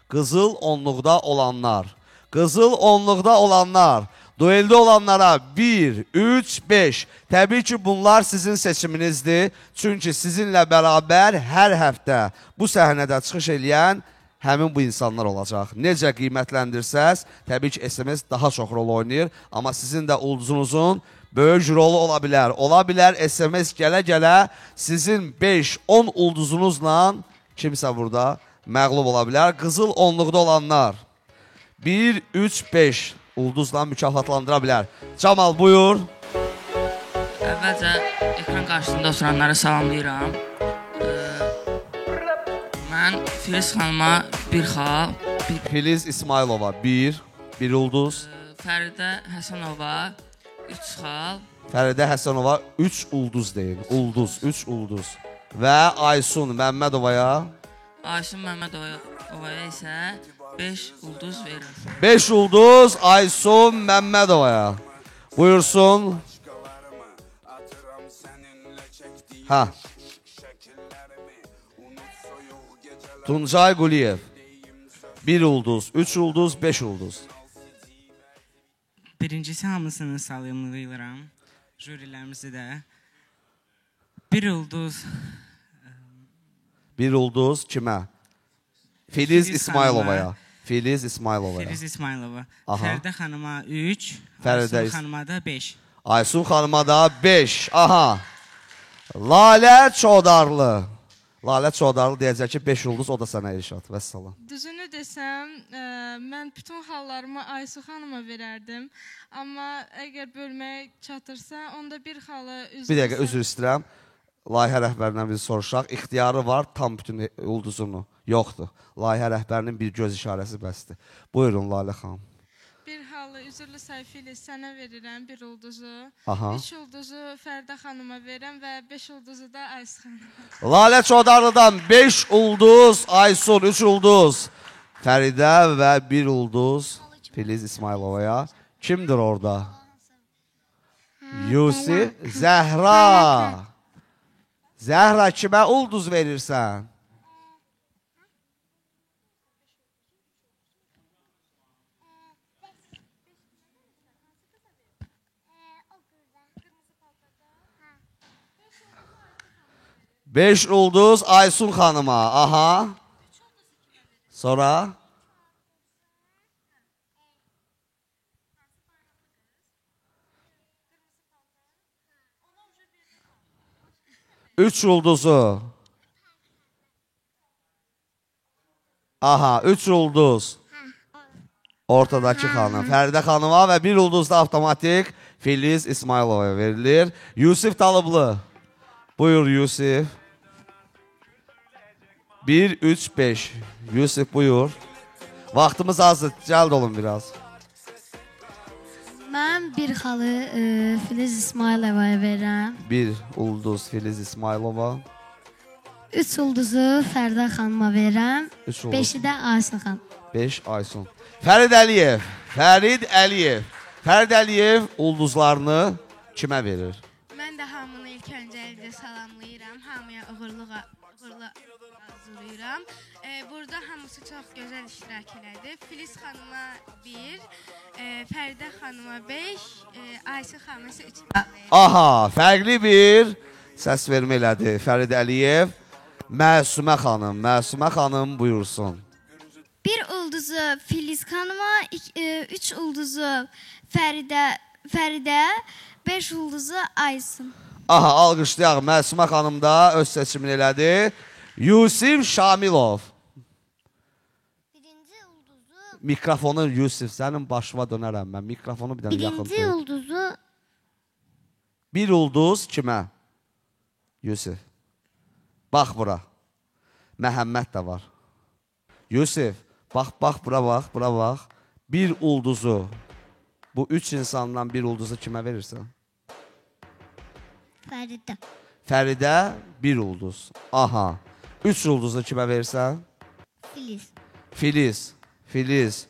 Qızıl onluqda olanlar. Qızıl onluqda olanlar. Dueldə olanlara 1, 3, 5. Təbii ki, bunlar sizin seçiminizdir. Çünki sizinlə bərabər hər həftə bu səhnədə çıxış eləyən həmin bu insanlar olacaq. Necə qiymətləndirsəz, təbii ki, SMS daha çox rol oynayır. Amma sizin də ulduzunuzun böyük rolu ola bilər. Ola bilər SMS gələ-gələ sizin 5-10 ulduzunuzla kimsə burada məğlub ola bilər. Qızıl onluqda olanlar 1, 3, 5 ulduzla mükafatlandıra bilər. Camal, buyur. Əvvəlcə ekran qarşısında oturanları salamlayıram. Mən Filiz xanıma bir xal. Filiz İsmailova 1 ulduz. Fəridə Həsənova 3 xal. Fəridə Həsənova 3 ulduz deyin. Ulduz, 3 ulduz. Və Aysun Məmmədovaya? Aysun Məmmədovaya isə 5 ulduz verir. 5 ulduz Aysun Məmmədovaya. Buyursun. Ha. Tuncay Quliyev. 1 ulduz, 3 ulduz, 5 ulduz. Birincisi hamısını salamlayıram. Jürilərimizi də. 1 ulduz. 1 ulduz kimə? Filiz İsmailovaya. Filiz İsmailovaya. Filiz İsmailova. Aha. Fəridə xanıma 3. Fəridə Aysun xanıma da 5. Aysun xanıma da 5. Aha. Lalə Çodarlı. Lalə Çodarlı deyəcək ki 5 ulduz, o da sənə Elşad. Vəssalam. Düzünü desəm, mən bütün hallarımı Aysu xanıma verərdim. Amma əgər bölməyə çatırsa, onda bir xalı üzr Bir dəqiqə üzr istəyirəm. Layihə rəhbərindən biz soruşaq. İxtiyarı var tam bütün ulduzunu. Yoxdur. Layihə rəhbərinin bir göz işarəsi bəsdir. Buyurun Lalə xanım. Bir halı üzürlü səhifə ilə sənə verirəm 1 ulduzu. Aha. 3 ulduzu Fəridə xanıma verirəm və 5 ulduzu da Aysu xanıma. Lalə Çodarlı'dan 5 ulduz, Aysun 3 ulduz. Fəridə və 1 ulduz Filiz İsmailovaya. Kimdir orada? Yusif, Zəhra. Zəhra kimə ulduz verirsən? Beş ulduz Aysun xanıma. Aha. Sonra? Üç ulduzu. Aha, 3 ulduz. Ortadakı xanım. Fəridə xanıma və 1 ulduz da avtomatik Filiz İsmailovaya verilir. Yusif Talıblı. Buyur Yusif. 1, 3, 5. Yusif buyur. Vaxtımız azdır. Cəld olun biraz. Mən bir xalı Filiz İsmailovaya verirəm. 1 ulduz Filiz İsmailova. 3 ulduzu Fəridə xanıma verirəm. 3 ulduz. 5-i də Aysun xanım. 5 Aysun. Fərid Əliyev. Fərid Əliyev. Fərid Əliyev ulduzlarını kimə verir? Mən də hamını ilk öncəliklə salamlayıram. Hamıya uğurlu arzulayıram. Burada hamısı çox gözəl iştirak elədi. Filiz xanıma 1, Fəridə xanıma 5, Ayşə xanıma isə 3. Aha, fərqli bir səs vermə elədi. Fərid Əliyev. Məsumə xanım. Məsumə xanım buyursun. 1 ulduzu Filiz xanıma, 3 ulduzu Fəridə, 5 ulduzu Aysun. Aha, alqışlayaq. Məsumə xanım da öz seçimini elədi. Yusif Şamilov. Mikrofonu Yusif, sənin başıma dönərəm mən. Mikrofonu bir dənə yaxın tut. Birinci ulduzu 1 ulduz kimə? Yusif. Bax bura. Məhəmməd də var. Yusif, bax bura bax, bura bax. 1 ulduzu, bu 3 insandan 1 ulduzu kimə verirsən? Fəridə. Fəridə 1 ulduz. Aha. 3 ulduzu kimə verirsən? Filiz. Filiz.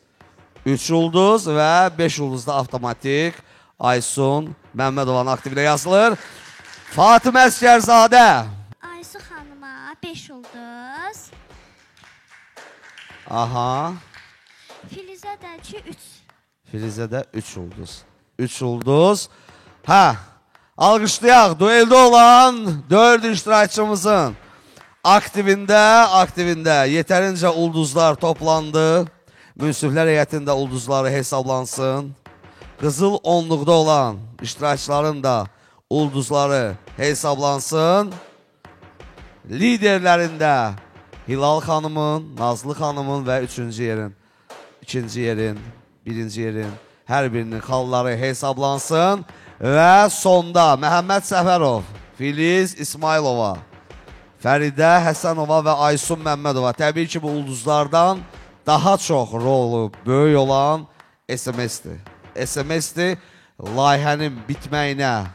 3 ulduz və 5 ulduzda avtomatik Aysun Məmmədovanın aktivinə yazılır. Fatimə Əskərzadə. Aysu xanıma 5 ulduz. Aha. Filizə də 3. Filizə də 3 ulduz. 3 ulduz. Hə, alqışlayaq. Dueldə olan 4 iştirakçımızın aktivində yetərincə ulduzlar toplandı. Münsiflər heyətində ulduzları hesablansın. Qızıl onluqda olan iştirakçıların da ulduzları hesablansın. Liderlərində Hilal xanımın, Nazlı xanımın və 3-cü yerin, 2-ci yerin, 1-ci yerin hər birinin xalları hesablansın. Və sonda Məhəmməd Səfərov, Filiz İsmailova, Fəridə Həsənova və Aysun Məmmədova. Təbii ki, bu ulduzlardan daha çox rolu böyük olan SMS-dir. SMS-dir, layihənin bitməyinə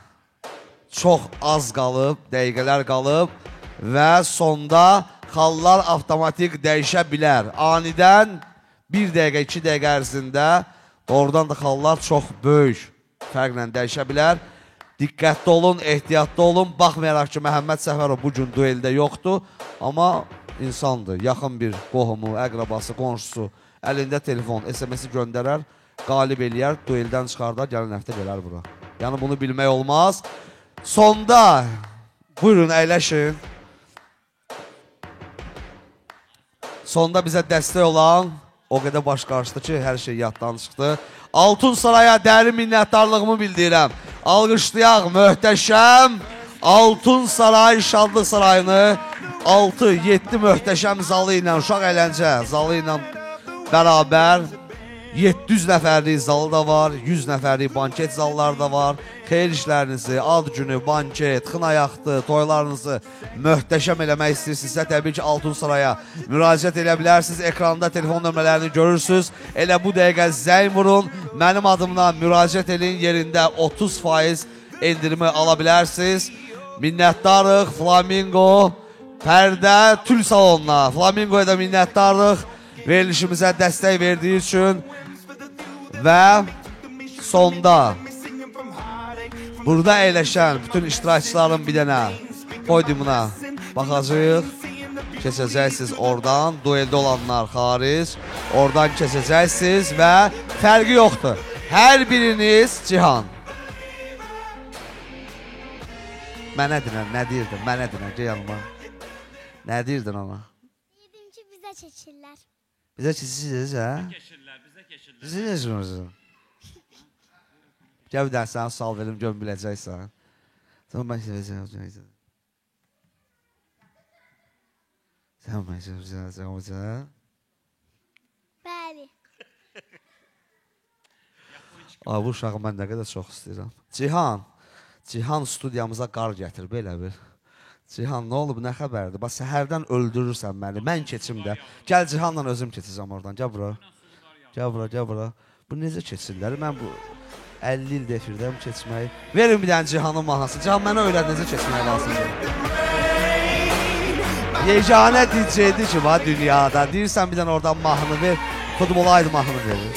çox az qalıb, dəqiqələr qalıb və sonda xallar avtomatik dəyişə bilər. Anidən 1 dəqiqə, 2 dəqiqə ərzində doğrudan da xallar çox böyük fərqlə dəyişə bilər. Diqqətli olun, ehtiyatlı olun. Baxmayaraq ki, Məhəmməd Səfərov bugün dueldə yoxdur, amma insandır, yaxın bir qohumu, əqrabası, qonşusu əlində telefon, SMS-i göndərər, qalib eləyər, dueldən çıxardar, gələn həftə gələr bura. Yəni bunu bilmək olmaz. Sonda, buyurun, əyləşin. Sonda bizə dəstək olan, o qədər baş qarşıdı ki, hər şey yaddan çıxdı. Altun Saraya dərin minnətdarlığımı bildirirəm. Alqışlayaq, möhtəşəm Altun Saray Şadlıq Sarayını 6-7 möhtəşəm zalı ilə, uşaq əyləncə zalı ilə bərabər 700 nəfərlik zalı da var, 100 nəfərlik banket zalları da var. Xeyir işlərinizi, ad günü, banket, xınayaxtı, toylarınızı möhtəşəm eləmək istəyirsinizsə, təbii ki, Altun Saraya müraciət edə bilərsiniz. Ekranda telefon nömrələrini görürsünüz. Elə bu dəqiqə zəng vurun, mənim adımdan müraciət edin, yerində 30% endirimi ala bilərsiniz. Minnətdarıq Flamingo, Pərdə Tül Salonuna, Flamingoya da minnətdarıq verilişimizə dəstək verdiyi üçün. Və sonda burada əyləşən bütün iştirakçıların bir dənə podiumuna baxacaq. Keçəcəksiniz oradan, dueldə olanlar xaric, oradan keçəcəksiniz və fərqi yoxdur. Hər biriniz Cihan. Mənə dinən, nə deyirdin? Mənə dinən, gəl yanıma. Nə deyirdin ona? Dedim ki, bizə keçirlər. Bizə keçirsiniz, hə? Bizə keçirsiniz. Gəl bir dənə sənə sual verim, gör biləcəksən. Sən mən keçirəcəksən. Sən mən keçirəcəksən. Bəli. Ay, bu uşağı mən nə qədər çox istəyirəm. Cihan studiyamıza qar gətir, belə bir. Cihan, nə olub, nə xəbərdir? Bax, səhərdən öldürürsən məni, mən keçim də. Gəl Cihanla özüm keçəcəm oradan, gəl bura. Gəl bura, gəl bura. Bu necə keçirlər? Mən bu 50 ildə efirdəyim keçməyi. Verin bir dənə Cihanın mahnası. Cihan mənə öyrət necə keçməyi lazımdır. Yeganə DJ-dir ki, var dünyada. Deyirsən bir dənə oradan mahnı ver, futbola aid mahnı verir.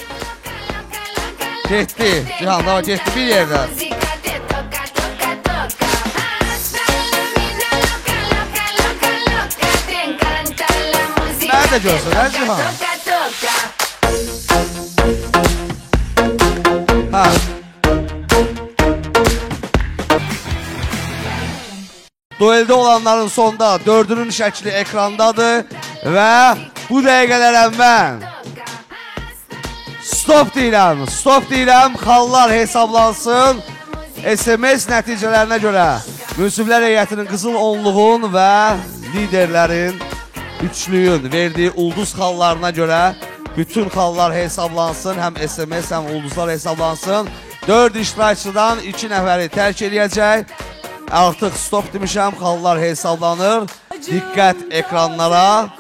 Getdi, Cihan da getdi bir yerdən. Mən də görsün, hə Cihan? Hə. Dueldə olanların sonda 4-ünün şəkli ekrandadır və bu dəqiqələrə mən stop deyirəm, xallar hesablansın. SMS nəticələrinə görə Münsiflər heyətinin qızıl onluğun və liderlərin üçlüyün verdiyi ulduz xallarına görə bütün xallar hesaplansın, həm SMS, həm ulduzlar hesaplansın. 4 iştirakçıdan 2 nəfəri tərk eləyəcək. Artıq stop demişəm, xallar hesablanır. Diqqət ekranlara.